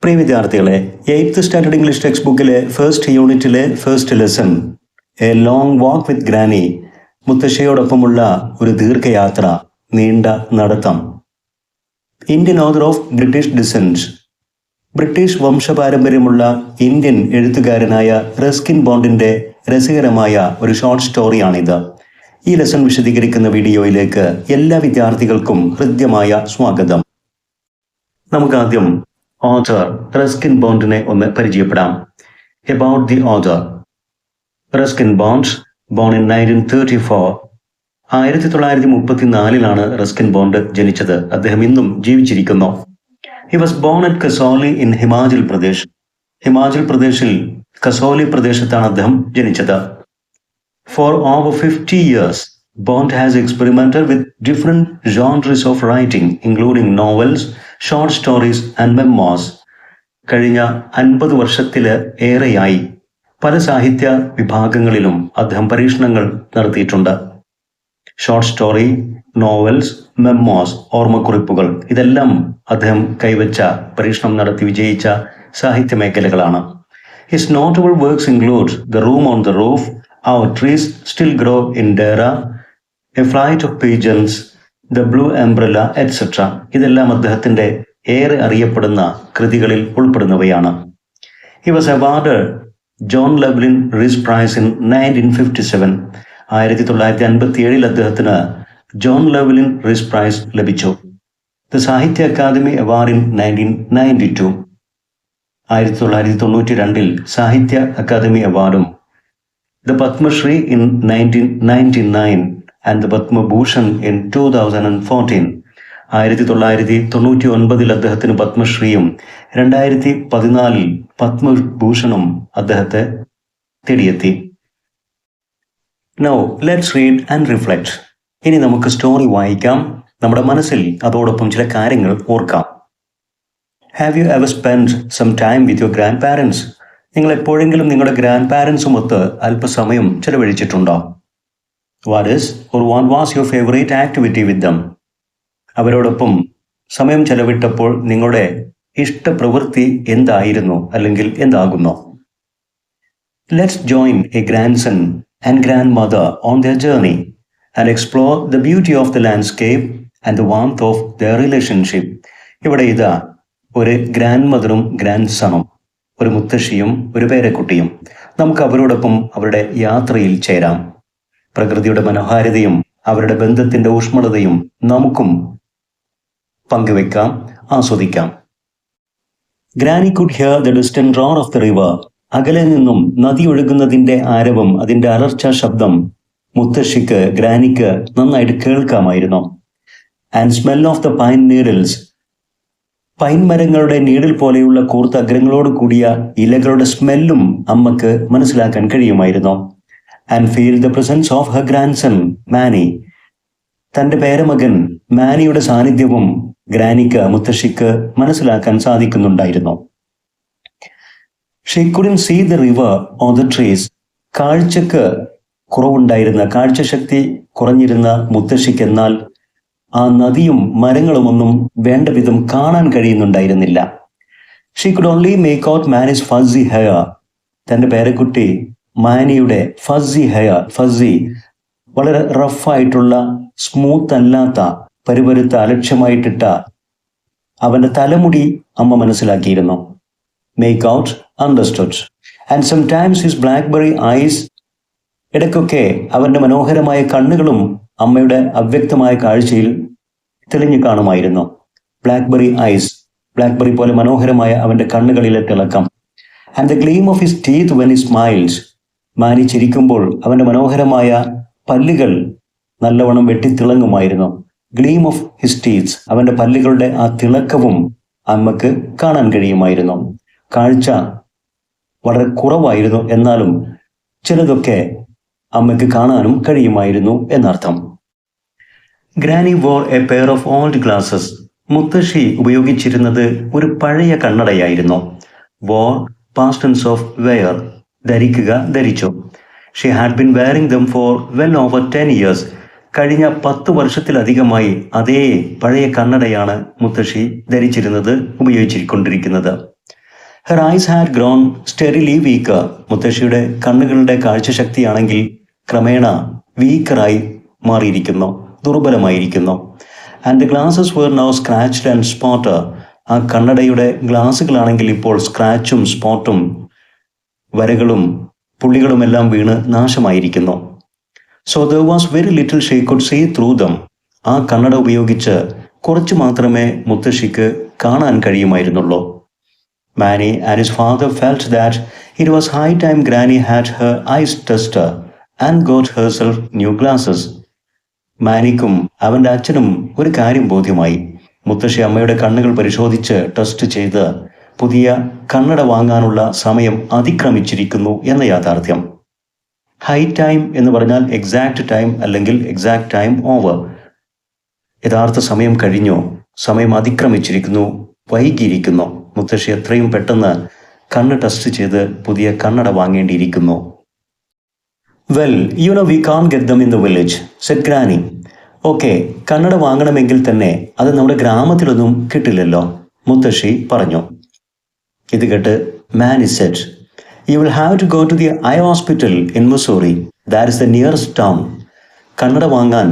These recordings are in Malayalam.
പ്രിയ വിദ്യാർത്ഥികളെ, 8th സ്റ്റാൻഡേർഡ് ഇംഗ്ലീഷ് ടെക്സ്റ്റ് ബുക്കിലെ ഫസ്റ്റ് യൂണിറ്റിലെ first lesson a long walk with granny, മുത്തശ്ശിയോടൊപ്പമുള്ള ഒരു ദീർഘയാത്ര, നീണ്ട നടത്തം. Indian author of British descent, British വംശപാരമ്പര്യമുള്ള ഇന്ത്യൻ എഴുത്തുകാരനായ റസ്കിൻ ബോണ്ടിന്റെ രസകരമായ ഒരു ഷോർട്ട് സ്റ്റോറിയാണിത്. ഈ ലെസൺ വിശദീകരിക്കുന്ന വീഡിയോയിലേക്ക് എല്ലാ വിദ്യാർത്ഥികൾക്കും ഹൃദ്യമായ സ്വാഗതം. നമുക്കാദ്യം ഓഥർ റസ്കിൻ ബോണ്ടിനെ ഒന്ന് പരിചയപ്പെടാം. About the author. Ruskin Bond, born in 1934. 1934 Ruskin Bond ജനിച്ചത്. അദ്ദേഹം ഇന്നും ജീവിച്ചിരിക്കുന്നു. He was born at Kasauli in Himachal Pradesh. Himachal പ്രദേശിൽ കസോളി പ്രദേശത്താണ് അദ്ദേഹം ജനിച്ചത്. For over 50 years, Bond has experimented with different genres of writing, including novels, short stories and memoirs. കഴിഞ്ഞ 50 വർഷത്തില് ഏറെയായി പല സാഹിത്യ വിഭാഗങ്ങളിലും അദ്ദേഹം പരീക്ഷണങ്ങൾ നടത്തിയിട്ടുണ്ട്. ഷോർട്ട് സ്റ്റോറി, നോവൽസ്, മെമ്മോസ്, ഓർമ്മക്കുറിപ്പുകൾ, ഇതെല്ലാം അദ്ദേഹം കൈവച്ച, പരീക്ഷണം നടത്തി വിജയിച്ച സാഹിത്യ മേഖലകളാണ്. His notable works include The Room on the Roof, Our Trees Still Grow in Dara, A Flight of Pigeons, The Blue Umbrella, etc. ഇതെല്ലാം അദ്ദേഹത്തിന്റെ ഏറെ അറിയപ്പെടുന്ന കൃതികളിൽ ഉൾപ്പെടുന്നവയാണ്. He was awarded John Llewellyn Rhys Prize in 1957. 1957 അദ്ദേഹത്തിന് ജോൺ ലെവലിൻ റിസ് പ്രൈസ് ലഭിച്ചു. The Sahitya Akademi award in 1992. 1992 Sahitya Akademi അവാർഡും, the Padma Shri in 1999 and the Padma Bhushan in 2014. 1999 അദ്ദേഹത്തിന് പത്മശ്രീയും 2014 പത്മഭൂഷണും അദ്ദേഹത്തെ തേടിയെത്തി. Now let's read and reflect. ഇനി നമുക്ക് സ്റ്റോറി വായിക്കാം, നമ്മുടെ മനസ്സിൽ അതോടൊപ്പം ചില കാര്യങ്ങൾ ഓർക്കാം. Have you ever spent some time with your grandparents? നിങ്ങൾ എപ്പോഴെങ്കിലും നിങ്ങളുടെ ഗ്രാൻഡ് പാരൻസുമൊത്ത് അല്പസമയം ചെലവഴിച്ചിട്ടുണ്ടോ? What was your favorite activity with them? അവരോടൊപ്പം സമയം ചെലവിട്ടപ്പോൾ നിങ്ങളുടെ ഇഷ്ടപ്രവൃത്തി എന്തായിരുന്നു അല്ലെങ്കിൽ എന്താകുന്നു? Let's join a grandson and grandmother on their journey and explore the beauty of the landscape and the warmth of their relationship. ഇവിടെ ഇതാ ഒരു ഗ്രാൻഡ് മദറും ഗ്രാൻഡ് സണും, ഒരു മുത്തശ്ശിയും ഒരു പേരക്കുട്ടിയും. നമുക്ക് അവരോടൊപ്പം അവരുടെ യാത്രയിൽ ചേരാം. പ്രകൃതിയുടെ മനോഹാരിതയും അവരുടെ ബന്ധത്തിന്റെ ഊഷ്മളതയും നമുക്കും പങ്കുവെക്കാം, ആസ്വദിക്കാം. Granny could hear the distant roar of the river. അകലെ നിന്നും നദി ഒഴുകുന്നതിന്റെ ആരവം, അതിന്റെ അലർച്ച ശബ്ദം മുത്തശ്ശിക്ക്, ഗ്രാനിക്ക് നന്നായിട്ട് കേൾക്കാമായിരുന്നു. And smell of the pine needles. Pine മരങ്ങളുടെ നീഡിൽ പോലെയുള്ള കൂർത്ത അഗ്രങ്ങളോട് കൂടിയ ഇലകളുടെ സ്മെല്ലും അമ്മക്ക് മനസ്സിലാക്കാൻ കഴിയുമായിരുന്നു. And feel the presence of her grandson Mani. തന്റെ പേരമകൻ മാനിയുടെ സാന്നിധ്യവും ഗ്രാനിക്ക്, മുത്തശ്ശിക്ക് മനസ്സിലാക്കാൻ സാധിക്കുന്നുണ്ടായിരുന്നു. She couldn't see the river or the trees. കാഴ്ചക്ക് കുറവുണ്ടായിരുന്ന, കാഴ്ചശക്തി കുറഞ്ഞിരുന്ന മുത്തശ്ശിക്ക് എന്നാൽ ആ നദിയും മരങ്ങളുമൊന്നും വേണ്ട വിധം കാണാൻ കഴിയുന്നുണ്ടായിരുന്നില്ല. She could only make out Manny's fuzzy hair. തന്റെ പേരക്കുട്ടി മാനിയുടെ ഫസ്സി ഹെയർ, ഫസ്സി വളരെ റഫായിട്ടുള്ള, സ്മൂത്ത് അല്ലാത്ത, പരുപരുത്ത, അലക്ഷ്യമായിട്ടിട്ട അവന്റെ തലമുടി അമ്മ മനസ്സിലാക്കിയിരുന്നു. Make out, understood. And sometimes his blackberry eyes. ഇടയ്ക്കൊക്കെ അവന്റെ മനോഹരമായ കണ്ണുകളും അമ്മയുടെ അവ്യക്തമായ കാഴ്ചയിൽ തെളിഞ്ഞു കാണുമായിരുന്നു. ബ്ലാക്ക്ബെറി ഐസ്, ബ്ലാക്ക്ബെറി പോലെ മനോഹരമായ അവന്റെ കണ്ണുകളിലെ തിളക്കം. And the gleam of his teeth when he smiles. Mani ചിരിക്കുമ്പോൾ അവന്റെ മനോഹരമായ പല്ലുകൾ നല്ലവണ്ണം വെട്ടിത്തിളങ്ങുമായിരുന്നു. ഗ്ലീം ഓഫ് ഹിസ് ടീത്ത്, അവന്റെ പല്ലുകളുടെ ആ തിളക്കവും അമ്മക്ക് കാണാൻ കഴിയുമായിരുന്നു. കാഴ്ച വളരെ കുറവായിരുന്നു, എന്നാലും ചിലതൊക്കെ അമ്മയ്ക്ക് കാണാനും കഴിയുമായിരുന്നു എന്നർത്ഥം. Granny wore a pair of old glasses. മുത്തശ്ശി ഉപയോഗിച്ചിരുന്നത് ഒരു പഴയ കണ്ണടയായിരുന്നു. Wore, past tense of wear, ധരിക്കുക, ധരിച്ചു. She had been wearing them for well over 10 years. കഴിഞ്ഞ 10 വർഷത്തിലധികമായി അതേ പഴയ കണ്ണടയാണ് മുത്തശ്ശി ധരിച്ചിരുന്നത്, ഉപയോഗിച്ചുകൊണ്ടിരിക്കുന്നത്. Her eyes had grown steadily weaker. മുത്തശ്ശിയുടെ കണ്ണുകളുടെ കാഴ്ചശക്തിയാണെങ്കിൽ ക്രമേണ വീക്കറായി മാറിയിരിക്കുന്നു, ദുർബലമായിരിക്കുന്നു. And the glasses were now scratched and spot. ആ കണ്ണടയുടെ ഗ്ലാസുകളാണെങ്കിൽ ഇപ്പോൾ സ്ക്രാച്ചും സ്പോട്ടും വരകളും പുള്ളികളുമെല്ലാം വീണ് നാശമായിരിക്കുന്നു. So there was very little she could see through them. ആ കണ്ണട ഉപയോഗിച്ച് കുറച്ച് മാത്രമേ മുത്തശ്ശിക്ക് കാണാൻ കഴിയുമായിരുന്നുള്ളൂ. Mani and his father felt that it was high time granny had her eyes tested and got herself new glasses. മാനിക്കും അവൻ്റെ അച്ഛനും ഒരു കാര്യം ബോധ്യമായി. മുത്തശ്ശി അമ്മയുടെ കണ്ണുകൾ പരിശോധിച്ച് ടെസ്റ്റ് ചെയ്ത് പുതിയ കണ്ണട വാങ്ങാനുള്ള സമയം അതിക്രമിച്ചിരിക്കുന്നു എന്ന യാഥാർത്ഥ്യം. ഹൈ ടൈം എന്ന് പറഞ്ഞാൽ എക്സാക്ട് ടൈം അല്ലെങ്കിൽ എക്സാക്ട് ടൈം ഓവർ. യഥാർത്ഥ സമയം കഴിഞ്ഞു, സമയം അതിക്രമിച്ചിരിക്കുന്നു, വൈകിയിരിക്കുന്നു. മുത്തശ്ശി എത്രയും പെട്ടെന്ന് കണ്ണ് ടെസ്റ്റ് ചെയ്ത് പുതിയ കണ്ണട വാങ്ങേണ്ടിയിരിക്കുന്നു. Well you know we can't get them in the village said granny. Okay, കണ്ണട വാങ്ങണമെങ്കിൽ തന്നെ അത് നമ്മുടെ ഗ്രാമത്തിലൊന്നും കിട്ടില്ലല്ലോ, മുത്തശ്ശി പറഞ്ഞു. ഇത് കേട്ട് Mani said, you will have to go to the eye hospital in Mussoorie, that is the nearest town. കണ്ണട വാങ്ങാൻ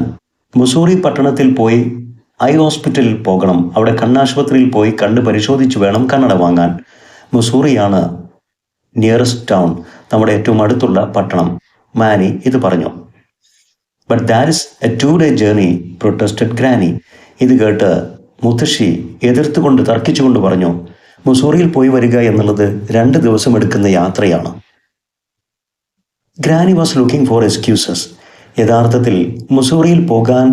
മുസൂറി പട്ടണത്തിൽ പോയി ഐ ഹോസ്പിറ്റലിൽ പോകണം. അവിടെ കണ്ണാശുപത്രിയിൽ പോയി കണ്ണ് പരിശോധിച്ച് വേണം കണ്ണട വാങ്ങാൻ. മുസൂറിയാണ് നിയറസ്റ്റ് ടൗൺ, നമ്മുടെ ഏറ്റവും അടുത്തുള്ള പട്ടണം. മാനി ഇത് പറഞ്ഞു. But that is A 2-day journey protested granny. ഇത് കേട്ട് മുത്തശ്ശി എതിർത്തുകൊണ്ട് തർക്കിച്ചുകൊണ്ട് പറഞ്ഞു, മുസൂറിയിൽ പോയി വരിക എന്നുള്ളത് 2 ദിവസം എടുക്കുന്ന യാത്രയാണ്. Granny was looking for excuses. യഥാർത്ഥത്തിൽ മുസൂറിയിൽ പോകാൻ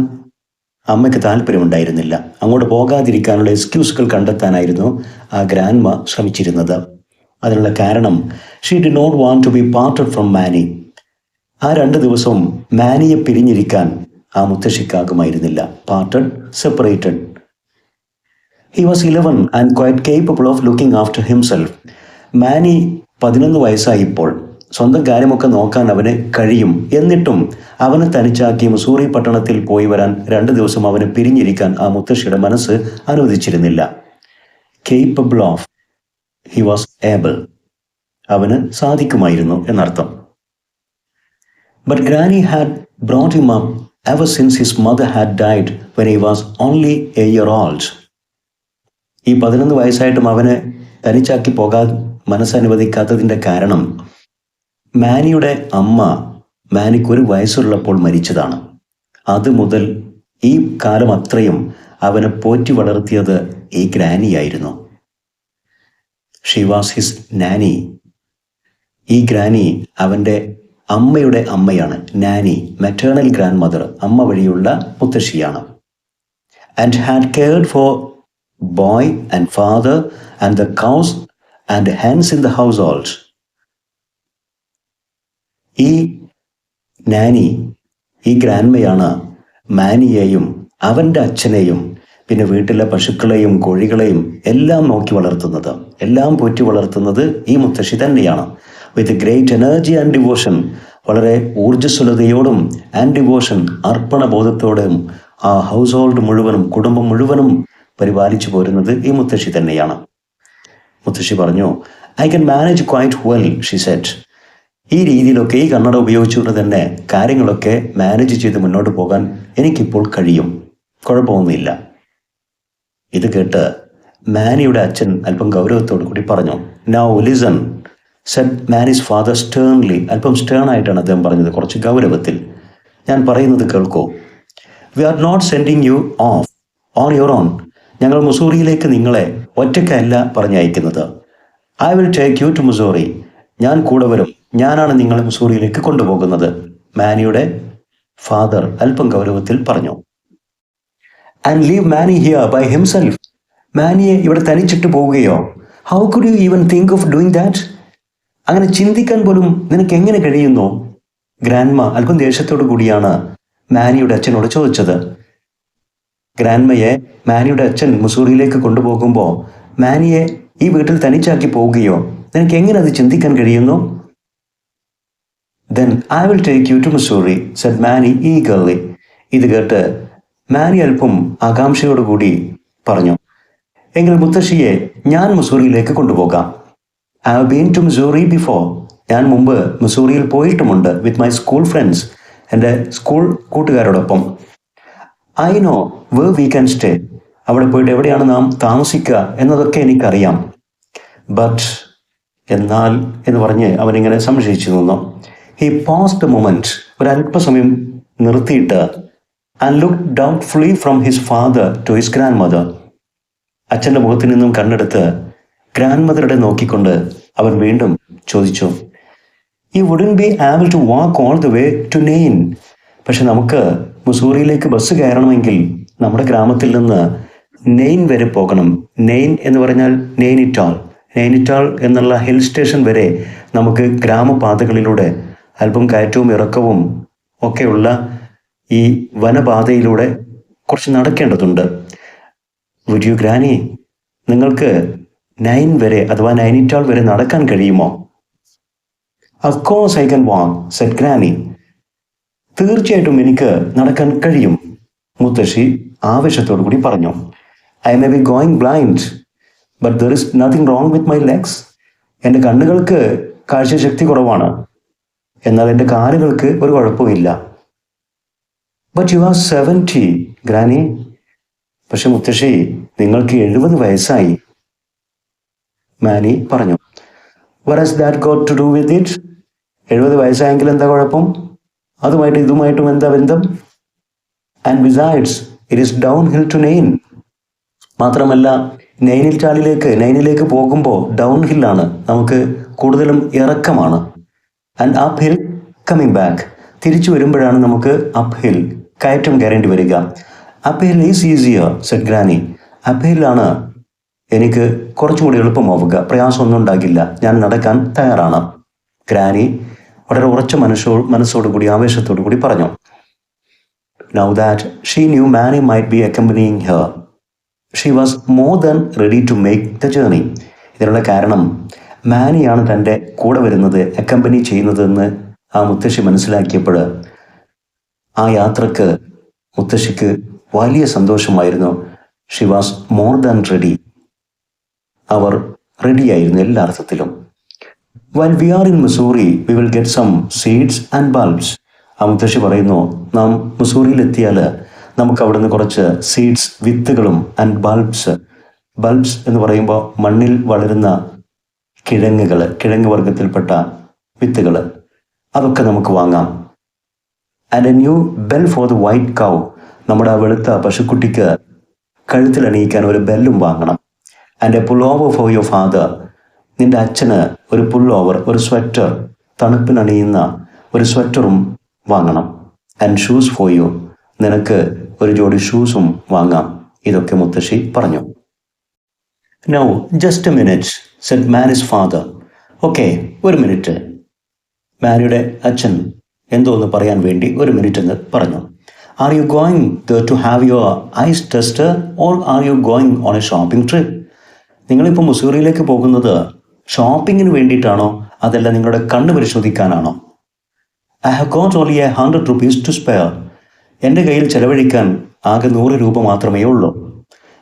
അമ്മയ്ക്ക് താല്പര്യമുണ്ടായിരുന്നില്ല. അങ്ങോട്ട് പോകാതിരിക്കാനുള്ള എക്സ്ക്യൂസുകൾ കണ്ടെത്താനായിരുന്നു ആ ഗ്രാൻഡ്മ ശ്രമിച്ചിരുന്നത്. അതിനുള്ള കാരണം she did not want to be parted from Mani. ആ 2 ദിവസവും മാനിയെ പിരിഞ്ഞിരിക്കാൻ ആ മുത്തശ്ശിക്കാകുമായിരുന്നില്ല. Parted, separated. He was 11 and quite capable of looking after himself. Mani 11 വയസ്സായിപ്പോൾ സ്വന്തം കാര്യമൊക്കെ നോക്കാൻ അവന് കഴിയും. എന്നിട്ടും അവനെ തനിച്ചാക്കി മുസൂറി പട്ടണത്തിൽ പോയി വരാൻ 2 ദിവസം അവന് പിരിഞ്ഞിരിക്കാൻ ആ മുത്തശ്ശിയുടെ മനസ്സ് അനുവദിച്ചിരുന്നില്ല. Capable of, he was able, അവന് സാധിക്കുമായിരുന്നു എന്നർത്ഥം. But Granny had brought him up ever since his mother had died when he was only a year old. ഈ 11 വയസ്സായിട്ടും അവന് തനിച്ചാക്കി പോകാൻ മനസ്സനുവദിക്കാത്തതിൻ്റെ കാരണം മാനിയുടെ അമ്മ മാനിക്ക് 1 വയസ്സുള്ളപ്പോൾ മരിച്ചതാണ്. അതുമുതൽ ഈ കാലം അത്രയും അവനെ പോറ്റി വളർത്തിയത് ഈ ഗ്രാനിയായിരുന്നു. She was his nani. ഈ ഗ്രാനി അവൻ്റെ അമ്മയുടെ അമ്മയാണ്. നാനി, മെറ്റേണൽ ഗ്രാൻഡ് മദർ, അമ്മ വഴിയുള്ള മുത്തശ്ശിയാണ്. And had cared for boy and father and the cows and hens in the household. ഈ നാനി, ഈ ഗ്രാൻഡ്മയാണ് മാനിയെയും അവൻ്റെ അച്ഛനെയും പിന്നെ വീട്ടിലെ പശുക്കളെയും കോഴികളെയും എല്ലാം നോക്കി വളർത്തുന്നത്, എല്ലാം പോറ്റി വളർത്തുന്നത് ഈ മുത്തശ്ശി തന്നെയാണ്. With great energy and devotion, വളരെ ഊർജ്ജസ്വലതയോടും ആൻഡ് ഡിവോഷൻ, അർപ്പണബോധത്തോടും ആ ഹൗസ് ഹോൾഡ് മുഴുവനും, കുടുംബം മുഴുവനും പരിപാലിച്ചു പോരുന്നത് ഈ മുത്തശ്ശി തന്നെയാണ്. മുത്തശ്ശി പറഞ്ഞു, I can manage quite well, she said. ഈ രീതിയിലൊക്കെ, ഈ കണ്ണട ഉപയോഗിച്ചുകൊണ്ട് തന്നെ കാര്യങ്ങളൊക്കെ മാനേജ് ചെയ്ത് മുന്നോട്ട് പോകാൻ എനിക്കിപ്പോൾ കഴിയും, കുഴപ്പമൊന്നുമില്ല. ഇത് കേട്ട് മാനിയുടെ അച്ഛൻ അല്പം ഗൗരവത്തോടു കൂടി പറഞ്ഞു. Now listen, said Mani's father sternly. അല്പം സ്റ്റേൺ ആയിട്ടാണ് അദ്ദേഹം പറഞ്ഞത്, കുറച്ച് ഗൗരവത്തിൽ. ഞാൻ പറയുന്നത് കേൾക്കൂ. We are not sending you off on your own. ഞങ്ങൾ മുസൂറിയിലേക്ക് നിങ്ങളെ ഒറ്റയ്ക്കല്ല പറഞ്ഞയക്കുന്നത്. I will take you to Mussoorie. ഞാൻ കൂടെ വരും, ഞാനാണ് നിങ്ങളെ മുസൂറിയിലേക്ക് കൊണ്ടുപോകുന്നത്, മാനിയുടെ ഫാദർ അല്പം ഗൗരവത്തിൽ പറഞ്ഞു. And leave Mani here by himself. മാനിയെ ഇവിടെ തനിച്ചിട്ട് പോവുകയോ? How could you even think of doing that? അങ്ങനെ ചിന്തിക്കാൻ പോലും നിനക്ക് എങ്ങനെ കഴിയുന്നു? ഗ്രാൻഡ്മ അല്പം ദേഷ്യത്തോടു കൂടിയാണ് മാനിയുടെ അച്ഛനോട് ചോദിച്ചത്. ഗ്രാൻഡ്മയെ മാനിയുടെ അച്ഛൻ മുസൂറിയിലേക്ക് കൊണ്ടുപോകുമ്പോൾ മാനിയെ ഈ വീട്ടിൽ തനിച്ചാക്കി പോവുകയോ? നിനക്ക് എങ്ങനെ അത് ചിന്തിക്കാൻ കഴിയുന്നു? Then I will take you to Missouri, said Manny eagerly. ഇത് കേട്ട് മാനി അല്പം ആകാംക്ഷയോടുകൂടി പറഞ്ഞു, എങ്കിൽ മുത്തശ്ശിയെ ഞാൻ മുസൂറിയിലേക്ക് കൊണ്ടുപോകാം. I have been to Mussoorie before. ഞാൻ മുമ്പ് മിസൂറിയിൽ പോയിട്ടുമുണ്ട് വിത്ത് മൈ സ്കൂൾ ഫ്രണ്ട്സ്, എൻ്റെ സ്കൂൾ കൂട്ടുകാരോടൊപ്പം. I know where we can stay. അവിടെ പോയിട്ട് എവിടെയാണ് നാം താമസിക്കുക എന്നതൊക്കെ എനിക്കറിയാം. ബട്ട് എന്നാൽ എന്ന് പറഞ്ഞ് അവനിങ്ങനെ സംശയിച്ചു നിന്നു. ഹി പോസ്ഡ് മൊമെന്റ്, ഒരല്പസമയം നിർത്തിയിട്ട്, and look doubtfully from his father to his grandmother. അച്ഛൻ്റെ മുഖത്തിൽ നിന്നും കണ്ണെടുത്ത് ഗ്രാൻഡ് മദറുടെ നോക്കിക്കൊണ്ട് അവൻ വീണ്ടും ചോദിച്ചു, you wouldn't be able to walk all the way to Nain. പക്ഷെ നമുക്ക് മുസൂറിയിലേക്ക് ബസ് കയറണമെങ്കിൽ നമ്മുടെ ഗ്രാമത്തിൽ നിന്ന് നെയിൻ വരെ പോകണം. നെയിൻ എന്ന് പറഞ്ഞാൽ നെയ്നിറ്റാൾ. നെയ്നിറ്റാൾ എന്നുള്ള ഹിൽ സ്റ്റേഷൻ വരെ നമുക്ക് ഗ്രാമപാതകളിലൂടെ അല്പം കയറ്റവും ഇറക്കവും ഒക്കെയുള്ള ഈ വനപാതയിലൂടെ കുറച്ച് നടക്കേണ്ടതുണ്ട്. വുഡ് യു ഗ്രാനി, നിങ്ങൾക്ക് നൈൻ വരെ അഥവാ നൈനിറ്റാൾ വരെ നടക്കാൻ കഴിയുമോ? Of course I can walk, said granny. തീർച്ചയായിട്ടും എനിക്ക് നടക്കാൻ കഴിയും, മുത്തശ്ശി ആവേശത്തോടു കൂടി പറഞ്ഞു. I may be going blind, but there is nothing wrong with my legs. എൻ്റെ കണ്ണുകൾക്ക് കാഴ്ചശക്തി കുറവാണ്, എന്നാൽ എൻ്റെ കാലുകൾക്ക് ഒരു കുഴപ്പമില്ല. But you are 70, granny. പക്ഷെ മുത്തശ്ശി, നിങ്ങൾക്ക് 70 വയസ്സായി, മാനി പറഞ്ഞു. What has that got to do with it? 70 വയസ്സായെങ്കിൽ എന്താ കുഴപ്പം? അതുമായിട്ട് ഇതുമായിട്ടും എന്താ ബന്ധം? And besides it is downhill to Nain. മാത്രമല്ല, നൈനിലേക്ക് പോകുമ്പോൾ ഡൗൺ ഹില്ലാണ്, നമുക്ക് കൂടുതലും ഇറക്കമാണ്. And uphill coming back. തിരിച്ചു വരുമ്പോഴാണ് നമുക്ക് അപ്പ് ഹിൽ, കയറ്റം കയറേണ്ടി വരിക. Uphill is easier, said granny. അപ്പ് ഹില്ലാണ് എനിക്ക് കുറച്ചുകൂടി എളുപ്പമാവുക, പ്രയാസമൊന്നും ഉണ്ടാകില്ല, ഞാൻ നടക്കാൻ തയ്യാറാണ്. ഗ്രാനി വളരെ ഉറച്ച മനസ്സോടുകൂടി ആവേശത്തോടു കൂടി പറഞ്ഞു. Now that she knew Manny might be accompanying her, she was more than ready to make the journey. ഇതിനുള്ള കാരണം മാനിയാണ് തൻ്റെ കൂടെ വരുന്നത്, അക്കമ്പനി ചെയ്യുന്നതെന്ന് ആ മുത്തശ്ശി മനസ്സിലാക്കിയപ്പോൾ ആ യാത്രക്ക് മുത്തശ്ശിക്ക് വലിയ സന്തോഷമായിരുന്നു. She was more than ready. അവർ റെഡിയായിരുന്നു എല്ലാ അർത്ഥത്തിലും. While we are in Missouri, we will get some seeds and bulbs. ആ മുത്തശ്ശി പറയുന്നു, നാം മുസൂറിയിലെത്തിയാൽ നമുക്ക് അവിടുന്ന് കുറച്ച് സീഡ്സ്, വിത്തുകളും, ആൻഡ് ബൾബ്സ് എന്ന് പറയുമ്പോൾ മണ്ണിൽ വളരുന്ന കിഴങ്ങ് വർഗത്തിൽപ്പെട്ട വിത്തുകൾ, അതൊക്കെ നമുക്ക് വാങ്ങാം. And a new bell for the white cow. നമ്മുടെ ആ വെളുത്ത പശുക്കുട്ടിക്ക് കഴുത്തിൽ അണിയിക്കാൻ ഒരു ബെല്ലും വാങ്ങണം. And a pullover for your father. നിന്റെ അച്ഛന് ഒരു പുൾ ഓവർ, ഒരു സ്വെറ്റർ, തണുപ്പിനണിയുന്ന ഒരു സ്വെറ്ററും വാങ്ങണം. And shoes for you. നിനക്ക് ഒരു ജോഡി ഷൂസും വാങ്ങാം. ഇതൊക്കെ മുത്തശ്ശി പറഞ്ഞു. Now just a minute, said Mani's father. Okay, ഒരു മിനിറ്റ്. മാനിയുടെ അച്ഛൻ എന്തോ ഒന്ന് പറയാൻ വേണ്ടി ഒരു മിനിറ്റ് എന്ന് പറഞ്ഞു. Are you going to have your eyes tester or are you going on a shopping trip? നിങ്ങളിപ്പോൾ മുസൂറിയിലേക്ക് പോകുന്നത് ഷോപ്പിങ്ങിന് വേണ്ടിയിട്ടാണോ, അതല്ല നിങ്ങളുടെ കണ്ണ് പരിശോധിക്കാനാണോ? I have got only 100 rupees to spare. എൻ്റെ കയ്യിൽ ചെലവഴിക്കാൻ ആകെ 100 രൂപ മാത്രമേ ഉള്ളൂ.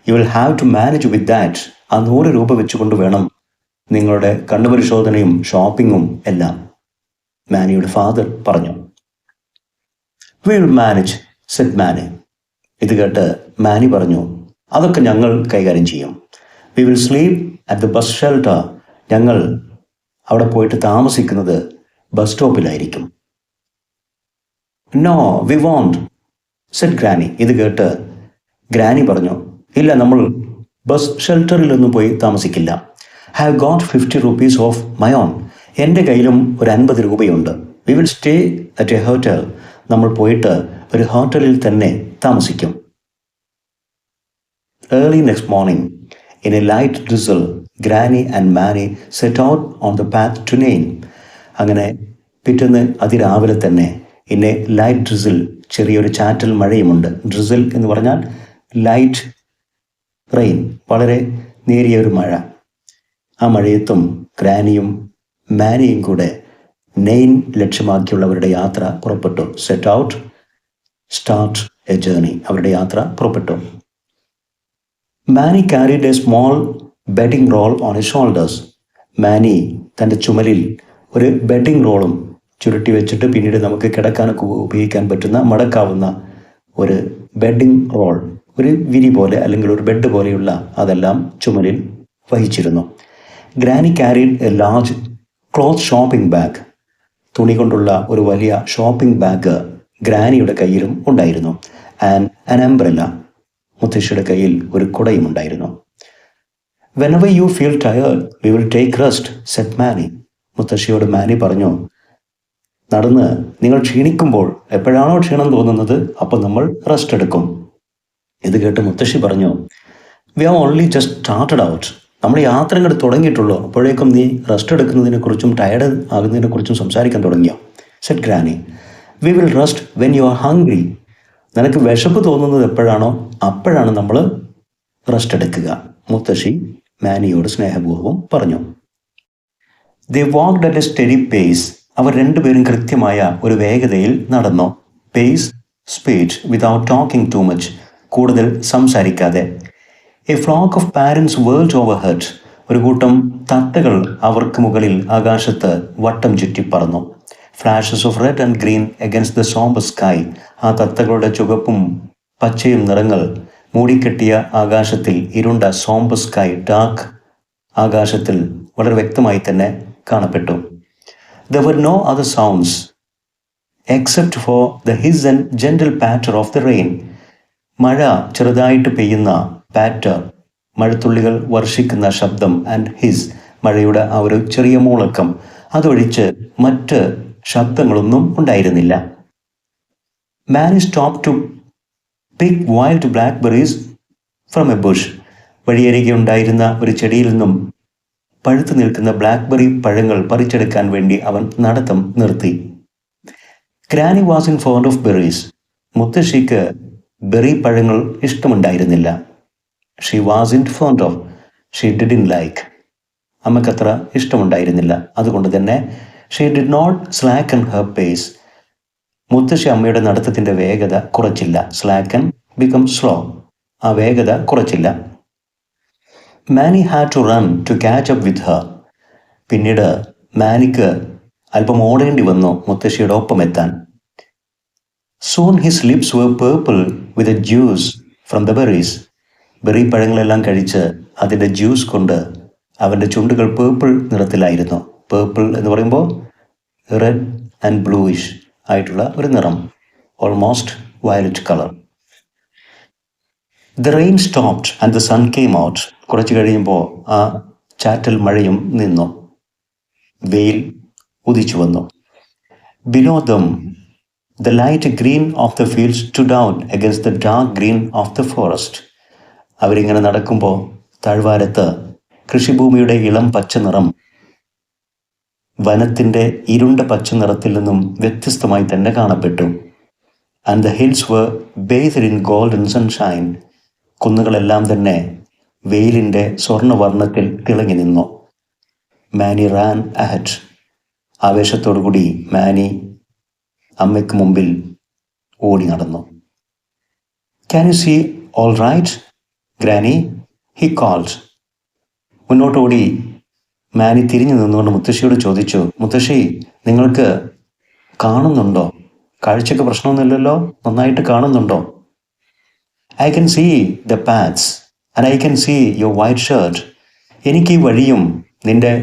You will have to manage with that. ആ 100 രൂപ വെച്ചുകൊണ്ട് വേണം നിങ്ങളുടെ കണ്ണു പരിശോധനയും ഷോപ്പിങ്ങും എല്ലാം, മാനിയുടെ ഫാദർ പറഞ്ഞു. We will manage, said Mani. ഇത് കേട്ട് മാനി പറഞ്ഞു, അതൊക്കെ ഞങ്ങൾ കൈകാര്യം ചെയ്യും. We will sleep at the bus shelter. ഞങ്ങൾ അവിടെ പോയിട്ട് താമസിക്കുന്നത് ബസ് സ്റ്റോപ്പിലായിരിക്കും. No we won't, said granny. ഇത് കേട്ട് ഗ്രാനി പറഞ്ഞു, ഇല്ല, നമ്മൾ ബസ് ഷെൽട്ടറിലൊന്നും പോയി താമസിക്കില്ല. Have got 50 rupees of my own. എൻ്റെ കയ്യിലും ഒരു 50 രൂപയുണ്ട്. We will stay at a hotel. നമ്മൾ പോയിട്ട് ഒരു ഹോട്ടലിൽ തന്നെ താമസിക്കും. Early next morning, in a light drizzle, Granny and Manny set out on the path to Nain. അങ്ങനെ പിറ്റേന്ന് അതിരാവിലെ തന്നെ ഇൻ എ ലൈറ്റ് ഡ്രിസിൽ, ചെറിയൊരു ചാറ്റൽ മഴയുമുണ്ട്. ഡ്രിസിൽ എന്ന് പറഞ്ഞാൽ ലൈറ്റ് റെയിൻ, വളരെ നേരിയ ഒരു മഴ. ആ മഴയത്തും ഗ്രാനിയും മാനിയും കൂടെ നെയിൻ ലക്ഷ്യമാക്കിയുള്ളവരുടെ യാത്ര പുറപ്പെട്ടു. Set out, start A journey. അവരുടെ യാത്ര പുറപ്പെട്ടു. Manny carried a small bedding roll on his shoulders. മാനി തൻ്റെ ചുമലിൽ ഒരു ബെഡിങ് റോളും ചുരുട്ടി വെച്ചിട്ട് പിന്നീട് നമുക്ക് കിടക്കാനൊക്കെ ഉപയോഗിക്കാൻ പറ്റുന്ന മടക്കാവുന്ന ഒരു ബെഡിങ് റോൾ, ഒരു വിരി പോലെ അല്ലെങ്കിൽ ഒരു ബെഡ് പോലെയുള്ള അതെല്ലാം ചുമലിൽ വഹിച്ചിരുന്നു. Granny carried A large cloth shopping bag. തുണി കൊണ്ടുള്ള ഒരു വലിയ ഷോപ്പിംഗ് ബാഗ് ഗ്രാനിയുടെ കയ്യിലും ഉണ്ടായിരുന്നു. ആൻഡ് ആൻ അംബ്രല്ല, മുത്തശ്ശിയുടെ കയ്യിൽ ഒരു കുടയും ഉണ്ടായിരുന്നു. Whenever you feel tired we will take rest said Mani. മുത്തശ്ശിയോട് മാനി പറഞ്ഞു, നടന്ന് നിങ്ങൾ ക്ഷീണിക്കുമ്പോൾ, എപ്പോഴാണോ ക്ഷീണം തോന്നുന്നത് അപ്പോൾ നമ്മൾ റെസ്റ്റ് എടുക്കും. ഇത് കേട്ട് മുത്തശ്ശി പറഞ്ഞു, we are only just started out. നമ്മൾ യാത്ര ഇങ്ങോട്ട് തുടങ്ങിയിട്ടുള്ളൂ, അപ്പോഴേക്കും നീ റെസ്റ്റ് എടുക്കുന്നതിനെക്കുറിച്ചും ടയർഡ് ആകുന്നതിനെക്കുറിച്ചും സംസാരിക്കാൻ തുടങ്ങിയോ? Set granny, we will rest when you R hungry. നിനക്ക് വിശപ്പ് തോന്നുന്നത് എപ്പോഴാണോ അപ്പോഴാണ് നമ്മൾ റെസ്റ്റ് എടുക്കുക, മുത്തശ്ശി മാനിയോട് സ്നേഹപൂർവ്വം പറഞ്ഞു. They walked at a steady pace. അവർ രണ്ടുപേരും കൃത്യമായ ഒരു വേഗതയിൽ നടന്നു. Pace, speed, without talking too much, കൂടുതൽ സംസാരിക്കാതെ. A flock of parrots wheeled overhead. ഒരു കൂട്ടം തത്തകൾ അവർക്ക് മുകളിൽ ആകാശത്ത് വട്ടം ചുറ്റി പറന്നു. Flashes of red and green against the sombre sky. ആ തത്തകളുടെ ചുവപ്പും പച്ചയും നിറങ്ങൾ മൂടിക്കെട്ടിയ ആകാശത്തിൽ, ഇരുണ്ട സോംബർ സ്കൈ, ഡാർക്ക് ആകാശത്തിൽ വളരെ വ്യക്തമായി തന്നെ കാണപ്പെട്ടു. There were no other sounds except for the hiss and gentle patter of the rain. മഴ ചെറുതായിട്ട് പെയ്യുന്ന പാറ്റർ, മഴത്തുള്ളികൾ വർഷിക്കുന്ന ശബ്ദം, ആൻഡ് ഹിസ്, മഴയുടെ ആ ഒരു ചെറിയ മൂളക്കം. അതൊഴിച്ച് മറ്റ് ശബ്ദങ്ങളൊന്നും ഉണ്ടായിരുന്നില്ല. Mani stop to pick wild blackberries from a bush. വഴിയരികെ ഉണ്ടായിരുന്ന ഒരു ചെടിയിൽ നിന്നും പഴുത്തു നിൽക്കുന്ന ബ്ലാക്ക്ബെറി പഴങ്ങൾ പറിച്ചെടുക്കാൻ വേണ്ടി അവൻ നടത്തം നിർത്തി. Granny was in fond of berries. മുത്തശ്ശിക്ക് ബെറി പഴങ്ങൾ ഇഷ്ടമുണ്ടായിരുന്നില്ല. She was in fond of, she didn't like. അമ്മക്കത്ര ഇഷ്ടമുണ്ടായിരുന്നില്ല. അതുകൊണ്ട് തന്നെ she did not slacken her pace. മുത്തശ്ശി അമ്മയുടെ നടത്തത്തിൻ്റെ വേഗത കുറച്ചില്ല. സ്ലാക്കൻ ബിക്കം സ്ലോ, ആ വേഗത കുറച്ചില്ല. Mani had to run to catch up with her. പിന്നീട് മാനിക്ക് അല്പം ഓടേണ്ടി വന്നു മുത്തശ്ശിയുടെ ഒപ്പം എത്താൻ. Soon his lips were purple with a juice from the berries. Berry പഴങ്ങളെല്ലാം കഴിച്ച് അതിൻ്റെ ജ്യൂസ് കൊണ്ട് അവൻ്റെ ചുണ്ടുകൾ പേർപ്പിൾ നിറത്തിലായിരുന്നു. പേർപ്പിൾ എന്ന് പറയുമ്പോൾ റെഡ് ആൻഡ് ബ്ലൂയിഷ് ആയിട്ടുള്ള ഒരു നിറം, almost violet colour. The rain stopped and the sun came out. കുറച്ച് കഴിയുമ്പോൾ ആ ചാറ്റൽ മഴയും നിന്നു, വെയിൽ ഉദിച്ചു വന്നു. Below them the light green of the field stood out against the dark green of the forest. അവരിങ്ങനെ നടക്കുമ്പോൾ താഴ്വാരത്ത് കൃഷിഭൂമിയുടെ ഇളം പച്ച നിറം വനത്തിൻ്റെ ഇരുണ്ട പച്ച നിറത്തിൽ നിന്നും വ്യത്യസ്തമായി തന്നെ കാണപ്പെട്ടു. And the hills were bathed in golden sunshine. കുന്നുകളെല്ലാം തന്നെ വെയിലിൻ്റെ സ്വർണ്ണവർണ്ണത്തിൽ തിളങ്ങി നിന്നു. മാനി റാൻ അഹെഡ്. ആവേശത്തോടുകൂടി മാനി അമ്മയ്ക്ക് മുമ്പിൽ ഓടി നടന്നു. Can you see all right granny, he called. മുന്നോട്ടോടി മാനി തിരിഞ്ഞു നിന്നുകൊണ്ട് മുത്തശ്ശിയോട് ചോദിച്ചു, മുത്തശ്ശി നിങ്ങൾക്ക് കാണുന്നുണ്ടോ? കാഴ്ചയ്ക്ക് പ്രശ്നമൊന്നുമില്ലല്ലോ, നന്നായിട്ട് കാണുന്നുണ്ടോ? I can see the paths and I can see your white shirt. എനിക്ക് ഈ വഴിയും നിന്റെ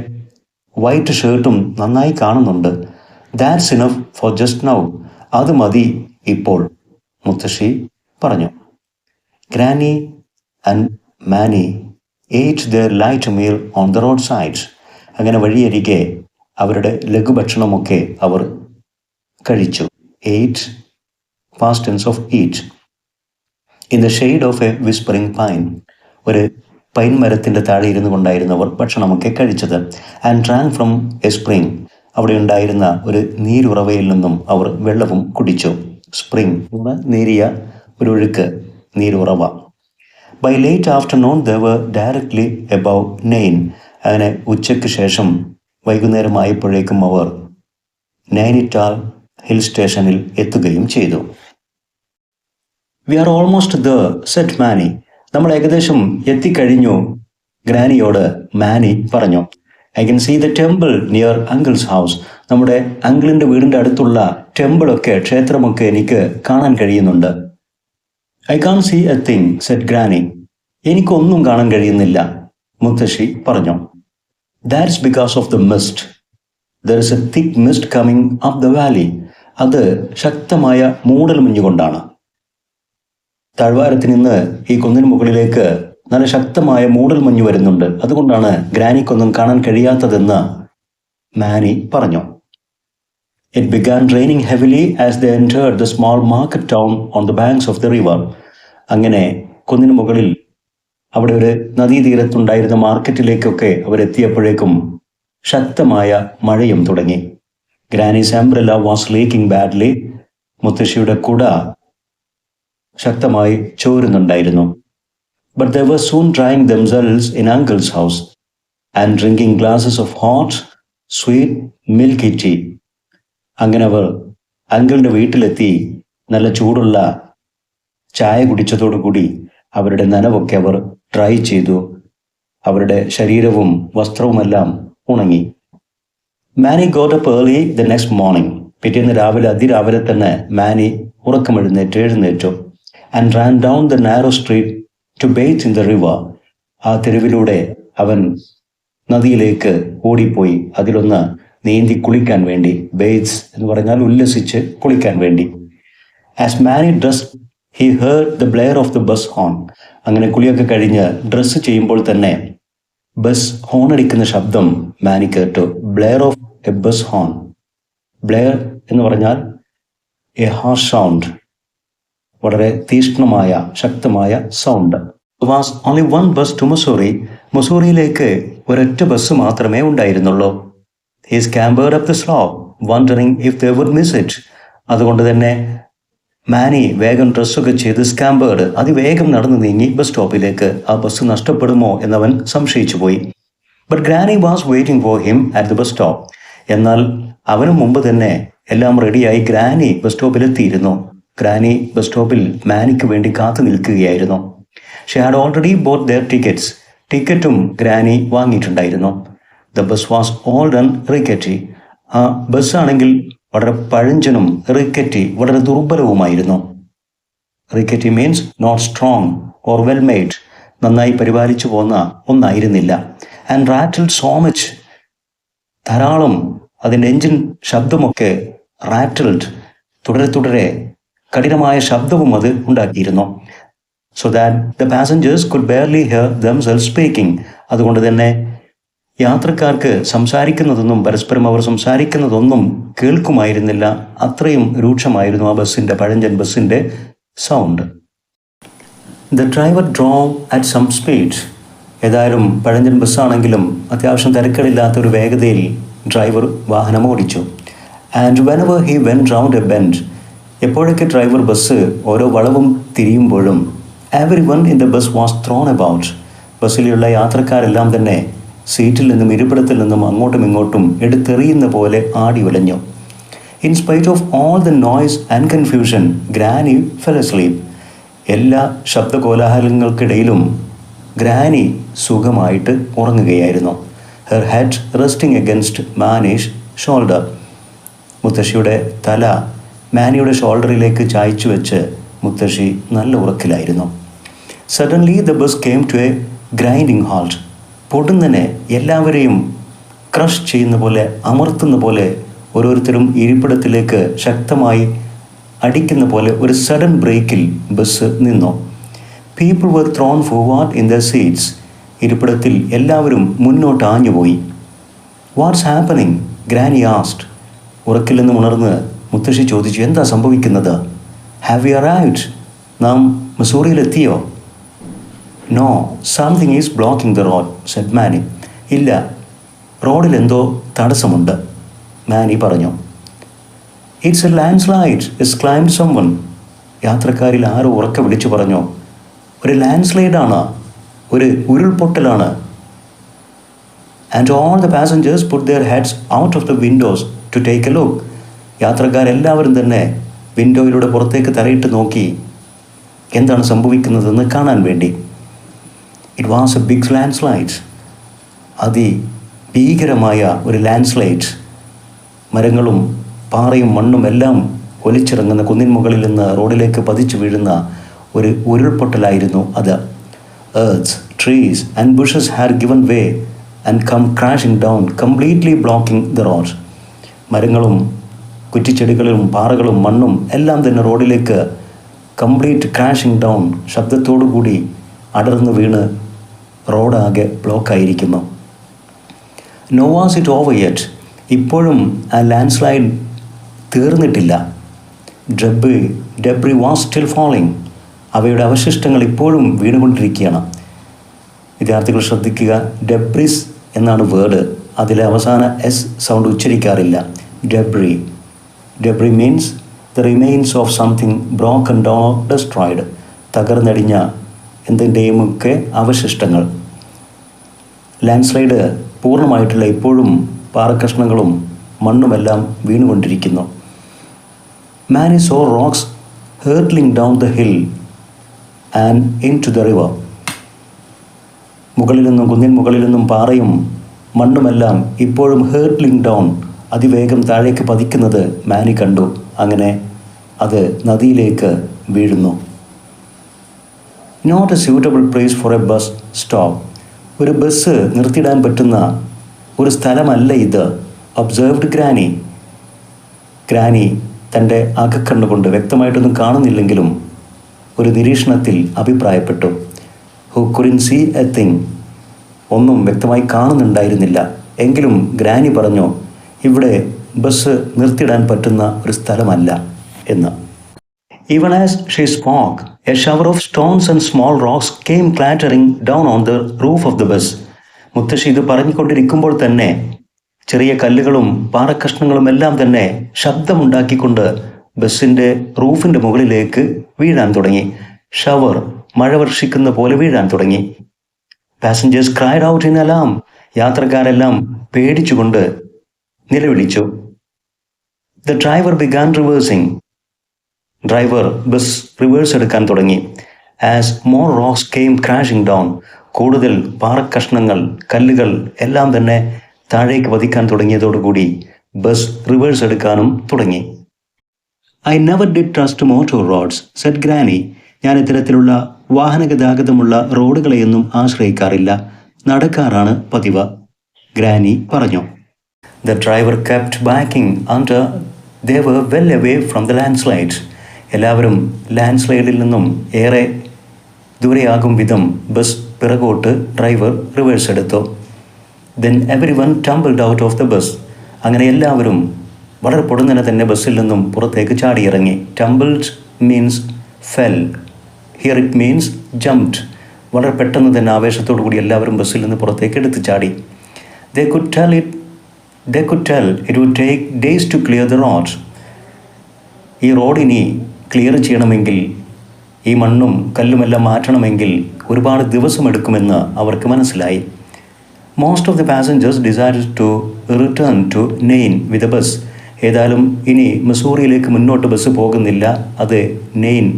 വൈറ്റ് ഷർട്ടും നന്നായി കാണുന്നുണ്ട്. That's enough for just now. അത് മതി ഇപ്പോൾ, മുത്തശ്ശി പറഞ്ഞു. Granny and Mani ate their light meal on the roadside. അങ്ങനെ വഴിയരികെ അവരുടെ ലഘുഭക്ഷണമൊക്കെ അവർ കഴിച്ചു. ate, past tense of eat. In the shade of a whispering pine. ഒരു പൈൻ മരത്തിൻ്റെ താഴെ ഇരുന്നു കൊണ്ടായിരുന്നവർ ഭക്ഷണമൊക്കെ കഴിച്ചത്. And drank from a spring. അവിടെ ഉണ്ടായിരുന്ന ഒരു നീരുറവയിൽ നിന്നും അവർ വെള്ളവും കുടിച്ചു. സ്പ്രിംഗ്, നേരിയ ഒരു ഒഴുക്ക്, നീരുറവ. By late afternoon they were directly above Nain. അങ്ങനെ ഉച്ചയ്ക്ക് ശേഷം വൈകുന്നേരമായപ്പോഴേക്കും അവർ നൈനിറ്റാൾ ഹിൽ സ്റ്റേഷനിൽ എത്തുകയും ചെയ്തു. We are almost the set Mani. നമ്മൾ ഏകദേശം എത്തിക്കഴിഞ്ഞു, ഗ്രാനിയോട് മാനി പറഞ്ഞു. I can see the temple near uncle's house. നമ്മുടെ അങ്കിളിൻ്റെ വീടിൻ്റെ അടുത്തുള്ള ടെമ്പിളൊക്കെ, ക്ഷേത്രമൊക്കെ എനിക്ക് കാണാൻ കഴിയുന്നുണ്ട്. I can't see a thing said granny. എനിക്കൊന്നും കാണാൻ കഴിയുന്നില്ല, മുത്തശ്ശി പറഞ്ഞു. That's because of the mist. There is a thick mist coming up the valley. അത് ശക്തമായ മൂടൽ മഞ്ഞുകൊണ്ടാണ്. താഴ്വാരത്തിൽ നിന്ന് ഈ കുന്നിന് മുകളിലേക്ക് നല്ല ശക്തമായ മൂടൽ മഞ്ഞ് വരുന്നുണ്ട്. അതുകൊണ്ടാണ് ഗ്രാനിക്കൊന്നും കാണാൻ കഴിയാത്തതെന്ന് മാനി പറഞ്ഞു. It began raining heavily as they entered the small market town on the banks of the river. അങ്ങനെ കുന്നിന് മുകളിൽ അവിടെ ഒരു നദീതീരത്തുണ്ടായിരുന്ന മാർക്കറ്റിലേക്കൊക്കെ അവരെത്തിയപ്പോഴേക്കും ശക്തമായ മഴയും തുടങ്ങി. Granny's umbrella was leaking badly. മുത്തശ്ശിയുടെ കുട ശക്തമായി ചോരുന്നുണ്ടായിരുന്നു. But they were soon drying themselves in uncle's house and drinking glasses of hot, sweet, milky tea. അങ്ങനെ അവർ അങ്കിളിൻ്റെ വീട്ടിലെത്തി നല്ല ചൂടുള്ള ചായ കുടിച്ചതോടുകൂടി അവരുടെ നനവൊക്കെ അവർ ഡ്രൈ ചെയ്തു. അവരുടെ ശരീരവും വസ്ത്രവുമെല്ലാം ഉണങ്ങി. Mani got up early the next morning. പിറ്റേന്ന് രാവിലെ അതിരാവിലെ തന്നെ മാനി എഴുന്നേറ്റു and ran down the narrow street to bathe in the river. ആ തെരുവിലൂടെ അവൻ നദിയിലേക്ക് ഓടിപ്പോയി അതിലൊന്ന് നീന്തി കുളിക്കാൻ വേണ്ടി. ബേത്ത്സ് എന്ന് പറഞ്ഞാൽ ഉല്ലസിച്ച് കുളിക്കാൻ വേണ്ടി. As Mani dress he heard the blare of the bus horn. അങ്ങനെ കുളിയൊക്കെ കഴിഞ്ഞ് ഡ്രസ്സ് ചെയ്യുമ്പോൾ തന്നെ ബസ് ഹോൺ അടിക്കുന്ന ശബ്ദം മാനി കേട്ടു. Blare of a bus horn. Blare എന്ന് പറഞ്ഞാൽ എ ഹാർഷ് സൗണ്ട്, വളരെ തീക്ഷ്ണമായ ശക്തമായ sound. Was only one bus to Mussoorie. മുസൂറിയിലേക്ക് ഒരൊറ്റ ബസ് മാത്രമേ ഉണ്ടായിരുന്നുള്ളൂ. He scampered up the slope wondering if they would miss it. അതുകൊണ്ട് തന്നെ മാനി വേഗം ഡ്രസ്സൊക്കെ ചെയ്ത് സ്കാമ്പേർഡ് അതിവേഗം നടന്നു നീങ്ങി ബസ് സ്റ്റോപ്പിലേക്ക്. ആ ബസ് നഷ്ടപ്പെടുമോ എന്നവൻ സംശയിച്ചു പോയി. But granny was waiting for him at the bus stop. എന്നാൽ അവന് മുമ്പ് തന്നെ എല്ലാം റെഡിയായി ഗ്രാനി ബസ് സ്റ്റോപ്പിലെത്തിയിരുന്നു. ഗ്രാനി ബസ് സ്റ്റോപ്പിൽ മാനിക്ക് വേണ്ടി കാത്തു നിൽക്കുകയായിരുന്നു. She had already bought their tickets. ടിക്കറ്റും ഗ്രാനി വാങ്ങിയിട്ടുണ്ടായിരുന്നു. The bus was old and rickety. ആ ബസ്സാണെങ്കിൽ വളരെ പഴഞ്ചനും റിക്കറ്റി വളരെ ദുർബലവുമായിരുന്നു. Rickety means not strong or well made. നന്നായി പരിപാലിച്ചു പോന്ന ഒന്നായിരുന്നില്ല. And rattle so much. ധാരാളം അതിൻ്റെ എൻജിൻ ശബ്ദമൊക്കെ റാറ്റിൽഡ്, തുടരെ കഠിനമായ ശബ്ദവും അത് ഉണ്ടാക്കിയിരുന്നു. So that the passengers could barely here themselves speaking. അതുകൊണ്ട് തന്നെ യാത്രക്കാർക്ക് സംസാരിക്കുന്നതൊന്നും, പരസ്പരം അവർ സംസാരിക്കുന്നതൊന്നും കേൾക്കുമായിരുന്നില്ല. അത്രയും രൂക്ഷമായിരുന്നു ആ ബസ്സിൻ്റെ, പഴഞ്ചൻ ബസ്സിൻ്റെ sound. The driver drove at some speed. ഏതായാലും പഴഞ്ചൻ ബസ്സാണെങ്കിലും അത്യാവശ്യം തിരക്കേടില്ലാത്തൊരു വേഗതയിൽ ഡ്രൈവർ വാഹനം ഓടിച്ചു. And whenever he went round a bend. എപ്പോഴൊക്കെ ഡ്രൈവർ ബസ് ഓരോ വളവും തിരിയുമ്പോഴും everyone in the bus was thrown about. ബസ്സിലുള്ള യാത്രക്കാരെല്ലാം തന്നെ സീറ്റിൽ നിന്നും ഇരിപ്പിടത്തിൽ നിന്നും അങ്ങോട്ടും ഇങ്ങോട്ടും എടുത്തെറിയുന്ന പോലെ ആടി ഉലഞ്ഞു. In spite of all the noise and confusion granny fell asleep. എല്ലാ ശബ്ദകോലാഹലങ്ങൾക്കിടയിലും ഗ്രാനി സുഖമായിട്ട് ഉറങ്ങുകയായിരുന്നു. Her head resting against Mani's shoulder. മുത്തശ്ശിയുടെ തല മാനിയുടെ ഷോൾഡറിലേക്ക് ചായ്ച്ചു വെച്ച് മുത്തശ്ശി നല്ല ഉറക്കിലായിരുന്നു. Suddenly the bus came to a grinding halt. പൊടുന്നനെ എല്ലാവരെയും ക്രഷ് ചെയ്യുന്ന പോലെ, അമർത്തുന്ന പോലെ, ഓരോരുത്തരും ഇരിപ്പിടത്തിലേക്ക് ശക്തമായി അടിക്കുന്ന പോലെ ഒരു സഡൻ ബ്രേക്കിൽ ബസ് നിന്നു. People were thrown forward in the seats. ഇരിപ്പിടത്തിൽ എല്ലാവരും മുന്നോട്ട് ആഞ്ഞുപോയി. What's happening? Granny asked. ഉറക്കിൽ നിന്ന് ഉണർന്ന് മുത്തശ്ശി ചോദിച്ചു, എന്താ സംഭവിക്കുന്നത്? Have you arrived? നാം മസൂറിയിലെത്തിയോ? No, something is blocking the road said Mani. ഇല്ല, റോഡിൽ എന്തോ തടസ്സമുണ്ട്, മാനി പറഞ്ഞു. It's a landslide exclaimed someone. യാത്രക്കാരിൽ ആരോ ഉറക്കെ വിളിച്ചു പറഞ്ഞു, ഒരു ലാൻഡ് സ്ലൈഡാണ്, ഒരു ഉരുൾപൊട്ടലാണ്. And all the passengers put their heads out of the windows to take a look. യാത്രക്കാരെല്ലാവരും തന്നെ വിൻഡോയിലൂടെ പുറത്തേക്ക് തലയിട്ട് നോക്കി എന്താണ് സംഭവിക്കുന്നതെന്ന് കാണാൻ വേണ്ടി. It was a big landslide. ഭീകരമായ ഒരു ലാൻഡ് സ്ലൈഡ്, മരങ്ങളും പാറയും മണ്ണും എല്ലാം ഒലിച്ചിറങ്ങുന്ന കുന്നിൻ മുകളിൽ നിന്ന് റോഡിലേക്ക് പതിച്ചു വീഴുന്ന ഒരു ഉരുൾപൊട്ടലായിരുന്നു അത്. Earths, trees and bushes had given way and come crashing down, completely blocking the road. മരങ്ങളും കുറ്റിച്ചെടികളും പാറകളും മണ്ണും എല്ലാം തന്നെ റോഡിലേക്ക് കംപ്ലീറ്റ് ക്രാഷിംഗ് ഡൗൺ, ശബ്ദത്തോടു കൂടി അടർന്നു വീണ് റോഡാകെ ബ്ലോക്കായിരിക്കുന്നു. No was it over yet, ഇപ്പോഴും ആ ലാൻഡ് സ്ലൈഡ് തീർന്നിട്ടില്ല. ഡെബ്രി വാസ് സ്റ്റിൽ ഫോളിങ്, അവയുടെ അവശിഷ്ടങ്ങൾ ഇപ്പോഴും വീണുകൊണ്ടിരിക്കുകയാണ്. വിദ്യാർത്ഥികൾ ശ്രദ്ധിക്കുക, ഡെബ്രിസ് എന്നാണ് വേർഡ്, അതിലെ അവസാന എസ് സൗണ്ട് ഉച്ചരിക്കാറില്ല. Debris means the remains of something broken down or destroyed, തകർന്നടിഞ്ഞ എന്തിൻ്റെയുമൊക്കെ അവശിഷ്ടങ്ങൾ. ലാൻഡ് സ്ലൈഡ് പൂർണ്ണമായിട്ടില്ല, ഇപ്പോഴും പാറക്കഷ്ണങ്ങളും മണ്ണുമെല്ലാം വീണുകൊണ്ടിരിക്കുന്നു. Many saw rocks hurtling down the hill and into the river. മുകളിൽ നിന്നും കുന്നിൻ മുകളിൽ നിന്നും പാറയും മണ്ണുമെല്ലാം ഇപ്പോഴും ഹേർട്ട്ലിംഗ് ഡൗൺ, അതിവേഗം താഴേക്ക് പതിക്കുന്നത് മാനി കണ്ടു. അങ്ങനെ അത് നദിയിലേക്ക് വീഴുന്നു. Not a suitable place for a bus stop, ഒരു ബസ് നിർത്തിയിടാൻ പറ്റുന്ന ഒരു സ്ഥലമല്ല ഇത്. ഒബ്സർവ്ഡ് ഗ്രാനി തൻ്റെ അകക്കണ്ണുകൊണ്ട് വ്യക്തമായിട്ടൊന്നും കാണുന്നില്ലെങ്കിലും ഒരു നിരീക്ഷണത്തിൽ അഭിപ്രായപ്പെട്ടു. Who couldn't see a thing, ഒന്നും വ്യക്തമായി കാണുന്നുണ്ടായിരുന്നില്ല. എങ്കിലും ഗ്രാനി പറഞ്ഞു, ഇവിടെ ബസ് നിർത്തിയിടാൻ പറ്റുന്ന ഒരു സ്ഥലമല്ല എന്ന്. Even as she spoke, a shower of stones and small rocks came clattering down on the roof of the bus. മുത്തശ്ശി ഇത് പറഞ്ഞുകൊണ്ടിരിക്കുമ്പോൾ തന്നെ ചെറിയ കല്ലുകളും പാറക്കഷ്ണങ്ങളും എല്ലാം തന്നെ ശബ്ദമുണ്ടാക്കിക്കൊണ്ട് ബസ്സിൻ്റെ റൂഫിൻ്റെ മുകളിലേക്ക് വീഴാൻ തുടങ്ങി. ഷവർ, മഴ വർഷിക്കുന്ന പോലെ വീഴാൻ തുടങ്ങി. Passengers cried out in alarm, യാത്രക്കാരെല്ലാം പേടിച്ചുകൊണ്ട് നിലവിളിച്ചു. The driver began reversing, driver bus reverse എടുക്കാൻ തുടങ്ങി. As more rocks came crashing down, കൂടുതൽ പാറക്കഷ്ണങ്ങൾ, കല്ലുകൾ എല്ലാം തന്നെ താഴേക്ക് പതിക്കാൻ തുടങ്ങിയതോടുകൂടി ബസ് റിവേഴ്സ് എടുക്കാനും തുടങ്ങി. I never did trust motor roads said granny, ഞാൻ ഇത്തരത്തിലുള്ള വാഹനഗതാഗതമുള്ള റോഡുകളെയൊന്നും ആശ്രയിക്കാറില്ല, നടക്കാറാണ് പതിവ്, ഗ്രാനി പറഞ്ഞു. The driver kept backing under they were well away from the landslides. എല്ലാവരും ലാൻഡ് സ്ലൈഡിൽ നിന്നും ഏറെ ദൂരെയാകും വിധം ബസ് പിറകോട്ട് ഡ്രൈവർ റിവേഴ്സ് എടുത്തു. Then everyone tumbled out of the bus. അങ്ങനെ എല്ലാവരും വളരെ പൊടുന്നനെ തന്നെ ബസ്സിൽ നിന്നും പുറത്തേക്ക് ചാടിയിറങ്ങി. Tumbled means fell, here it means jumped. വളരെ പെട്ടെന്ന് തന്നെ ആവേശത്തോടു കൂടി എല്ലാവരും ബസ്സിൽ നിന്ന് പുറത്തേക്ക് എടുത്ത് ചാടി. They could tell it would take days to clear the roads. ഈ റോഡിനി ക്ലിയർ ചെയ്യണമെങ്കിൽ, ഈ മണ്ണും കല്ലുമെല്ലാം മാറ്റണമെങ്കിൽ ഒരുപാട് ദിവസമെടുക്കുമെന്ന് അവർക്ക് മനസ്സിലായി. Most of the passengers decided to return to നെയിൻ വിത്ത് എ ബസ്. ഏതായാലും ഇനി മിസൂറിയിലേക്ക് മുന്നോട്ട് ബസ് പോകുന്നില്ല, അത്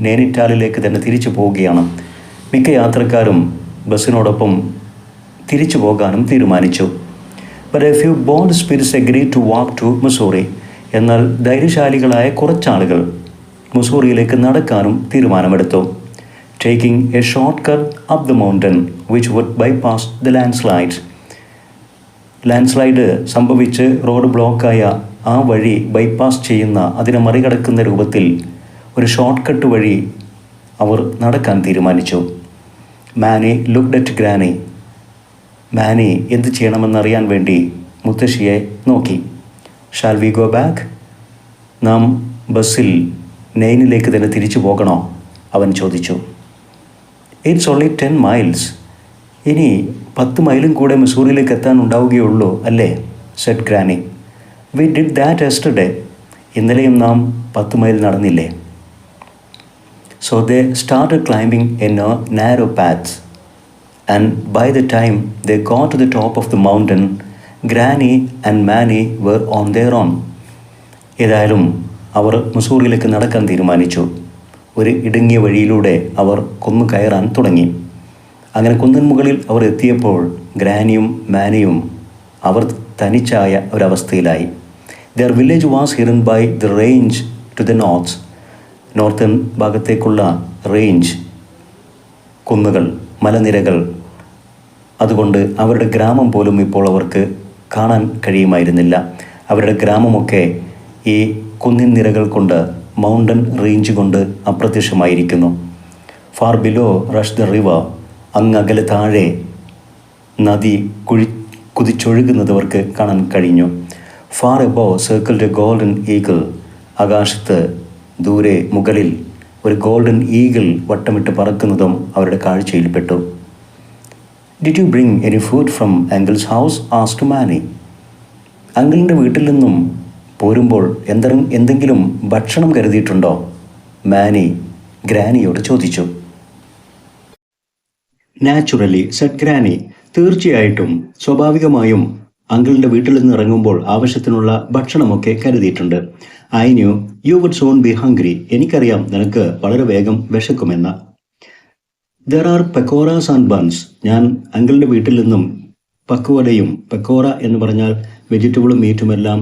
നേനിറ്റാലിലേക്ക് തന്നെ തിരിച്ചു പോവുകയാണ്. മിക്ക യാത്രക്കാരും ബസ്സിനോടൊപ്പം തിരിച്ചു പോകാനും തീരുമാനിച്ചു. But a few bold spirits agreed to walk to Missouri. എന്നാൽ ധൈര്യശാലികളായ കുറച്ചാളുകൾ മുസൂറിയിലേക്ക് നടക്കാനും തീരുമാനമെടുത്തു. Taking a shortcut up the mountain which would bypass the landslide. Landslide സംഭവിച്ച് റോഡ് ബ്ലോക്കായ ആ വഴി ബൈപ്പാസ് ചെയ്യുന്ന, അതിനെ മറികടക്കുന്ന രൂപത്തിൽ ഒരു ഷോർട്ട് കട്ട് വഴി അവർ നടക്കാൻ തീരുമാനിച്ചു. മാനി ലുക്ക്ഡ് അറ്റ് ഗ്രാനി. മാനി എന്ത് ചെയ്യണമെന്നറിയാൻ വേണ്ടി മുത്തശ്ശിയെ നോക്കി. Shall we go back? നാം ബസ്സിൽ നെയിനിലേക്ക് തന്നെ തിരിച്ചു പോകണോ? അവൻ ചോദിച്ചു. It's only 10 miles. ഇനി 10 മൈലും കൂടെ മിസൂറിയിലേക്ക് എത്താൻ ഉണ്ടാവുകയുള്ളൂ അല്ലേ? Said granny. We did that yesterday. ഇന്നലെയും നാം 10 മൈൽ നടന്നില്ലേ? So they started climbing a narrow path. And by the time they got to the top of the mountain, Granny and Manny were on their own. ഏതായാലും അവർ മുസൂറിയിലേക്ക് നടക്കാൻ തീരുമാനിച്ചു. ഒരു ഇടുങ്ങിയ വഴിയിലൂടെ അവർ കുന്നു കയറാൻ തുടങ്ങി. അങ്ങനെ കുന്നിൻ മുകളിൽ അവർ എത്തിയപ്പോൾ ഗ്രാനിയും മാനിയും അവർ തനിച്ചായ ഒരവസ്ഥയിലായി. Their village was hidden by the range to the north. Northern ഭാഗത്തേക്കുള്ള റേഞ്ച്, കുന്നുകൾ, മലനിരകൾ, അതുകൊണ്ട് അവരുടെ ഗ്രാമം പോലും ഇപ്പോൾ അവർക്ക് കാണാൻ കഴിയുമായിരുന്നില്ല. അവരുടെ ഗ്രാമമൊക്കെ ഈ കുന്നിൻ നിരകൾ കൊണ്ട്, മൗണ്ടൻ റേഞ്ച് കൊണ്ട് അപ്രത്യക്ഷമായിരിക്കുന്നു. Far below rushed the river. അങ്ങകലെ താഴെ നദി കുതിച്ചൊഴുകുന്നത് അവർക്ക് കാണാൻ കഴിഞ്ഞു. Far above circled a golden eagle. ആകാശത്ത് ദൂരെ മുകളിൽ ഒരു ഗോൾഡൻ ഈഗിൾ വട്ടമിട്ട് പറക്കുന്നതും അവരുടെ കാഴ്ചയിൽപ്പെട്ടു. Did you bring any food from uncle's house? Asked Mani. അങ്കിളിൻ്റെ വീട്ടിൽ നിന്നും പോരുമ്പോൾ എന്തെങ്കിലും ഭക്ഷണം കരുതിയിട്ടുണ്ടോ? മാനി ഗ്രാനിയോട് ചോദിച്ചു. Naturally, said granny. തീർച്ചയായിട്ടും, സ്വാഭാവികമായും അങ്കിളിൻ്റെ വീട്ടിൽ നിന്ന് ഇറങ്ങുമ്പോൾ ആവശ്യത്തിനുള്ള ഭക്ഷണമൊക്കെ കരുതിയിട്ടുണ്ട്. I knew you would zone B hungry. എനിക്കറിയാം നിനക്ക് വളരെ വേഗം വിശക്കുമെന്ന്. There are pakoras and buns. ഞാൻ അങ്കിളിൻ്റെ വീട്ടിൽ നിന്നും പക്കുവടയും, പെക്കോറ എന്ന് പറഞ്ഞാൽ വെജിറ്റബിളും മീറ്റുമെല്ലാം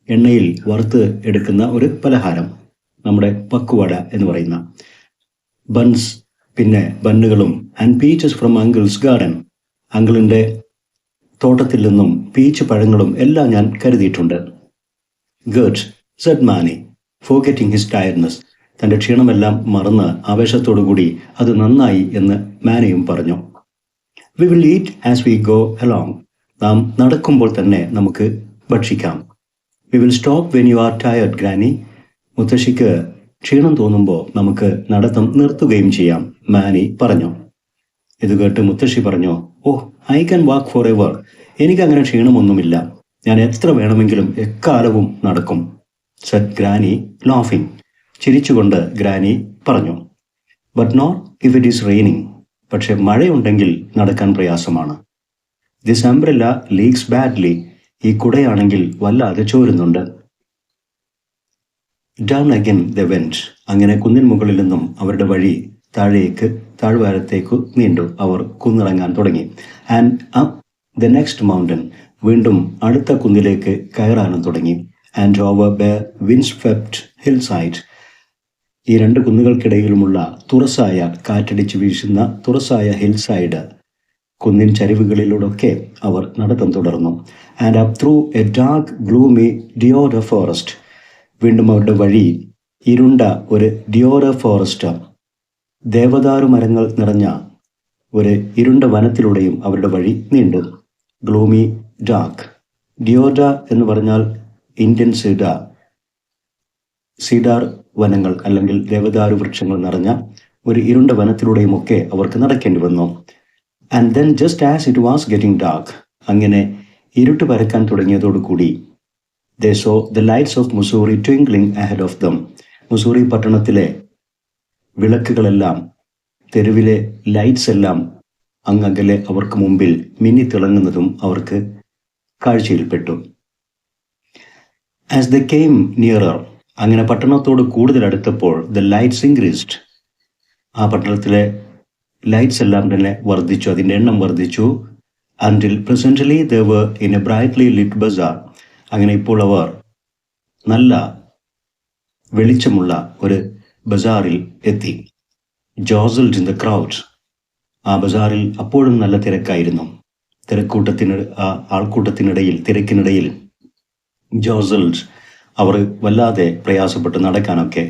എണ്ണയിൽ വറുത്ത് എടുക്കുന്ന ഒരു പലഹാരം, നമ്മുടെ പക്കുവട എന്ന് പറയുന്ന, ബൺസ്, പിന്നെ ബണ്ണുകളും, and peaches from uncle's garden. അങ്കിളിൻ്റെ തോട്ടത്തിൽ നിന്നും പീച്ച് പഴങ്ങളും എല്ലാം ഞാൻ കരുതിയിട്ടുണ്ട്. Good, said Mani, forgetting his tiredness. തൻ്റെ ക്ഷീണമെല്ലാം മറന്ന് ആവേശത്തോടുകൂടി അത് നന്നായി എന്ന് മാനിയും പറഞ്ഞു. We will eat as we go along. നാം നടക്കുമ്പോൾ തന്നെ നമുക്ക് ഭക്ഷിക്കാം. We will stop when you are tired granny. മുത്തശ്ശിക്ക് ക്ഷീണം തോന്നുമ്പോൾ നമുക്ക് നടത്തം നിർത്തുകയും ചെയ്യാം, മാനി പറഞ്ഞു. ഇത് കേട്ട് മുത്തശ്ശി പറഞ്ഞു, oh, I can walk for ever. എനിക്കങ്ങനെ ക്ഷീണമൊന്നുമില്ല, ഞാൻ എത്ര വേണമെങ്കിലും എക്കാലവും നടക്കും. Said granny laughing. ചിരിച്ചുകൊണ്ട് ഗ്രാനി പറഞ്ഞു. But not if it is raining. പക്ഷെ മഴയുണ്ടെങ്കിൽ നടക്കാൻ പ്രയാസമാണ്. This umbrella leaks badly. ഈ കുടയാണെങ്കിൽ വല്ലാതെ ചോരുന്നുണ്ട്. Down again the went. അങ്ങനെ കുന്നിൻ മുകളിൽ നിന്നും അവരുടെ വഴി താഴ്വാരത്തേക്കു നീണ്ടു. അവർ കുന്നിറങ്ങാൻ തുടങ്ങി. And up the next mountain. വീണ്ടും അടുത്ത കുന്നിലേക്ക് കയറാനും തുടങ്ങി. And over the windswept hillside. ഈ രണ്ട് കുന്നുകൾക്കിടയിലുമുള്ള തുറസായ, കാറ്റടിച്ച് വീശുന്ന തുറസായ ഹിൽ സൈഡ്, കുന്നിൻ ചരിവുകളിലൂടെയൊക്കെ അവർ നടത്തം തുടർന്നു. And up through A dark gloomy Deora forest. വീണ്ടും അവരുടെ വഴി ഇരുണ്ട ഒരു ഡിയോറ ഫോറസ്റ്റ്, ദേവദാരു മരങ്ങൾ നിറഞ്ഞ ഒരു ഇരുണ്ട വനത്തിലൂടെയും അവരുടെ വഴി നീണ്ടു. Gloomy, dark. ഡിയോഡ എന്ന് പറഞ്ഞാൽ ഇന്ത്യൻ സീഡാർ വനങ്ങൾ അല്ലെങ്കിൽ ദേവദാരു വൃക്ഷങ്ങൾ നിറഞ്ഞ ഒരു ഇരുണ്ട വനത്തിലൂടെയും ഒക്കെ അവർക്ക് നടക്കേണ്ടി വന്നു. And then just as it was getting dark. അങ്ങനെ ഇരുട്ട് പരക്കാൻ തുടങ്ങിയതോടുകൂടി they saw the lights of Mussoorie twinkling ahead of them. Mussoorie പട്ടണത്തിലെ വിളക്കുകളെല്ലാം, തെരുവിലെ ലൈറ്റ്സ് എല്ലാം അങ്ങകലെ അവർക്ക് മുമ്പിൽ മിന്നിത്തിളങ്ങുന്നതും അവർക്ക് കാഴ്ചയിൽപ്പെട്ടു. As the came nearer. അങ്ങനെ പട്ടണത്തോട് കൂടുതൽ അടുത്തപ്പോൾ ദ ലൈറ്റ്സ് ഇൻക്രീസ്ഡ്. ആ പട്ടണത്തിലെ ലൈറ്റ്സ് എല്ലാം തന്നെ വർദ്ധിച്ചു, അതിൻ്റെ എണ്ണം വർദ്ധിച്ചു. until presently they were in a brightly lit bazaar. അങ്ങനെ ഇപ്പോൾ അവർ നല്ല വെളിച്ചമുള്ള ഒരു ബസാറിൽ എത്തി. ജോസൽഡ് ഇൻ ദ ക്രൗഡ്. ആ ബസാറിൽ അപ്പോഴും നല്ല തിരക്കായിരുന്നു. തിരക്കിനിടയിൽ ജോസൽഡ്. അവർ വല്ലാതെ പ്രയാസപ്പെട്ട് നടക്കാനൊക്കെ.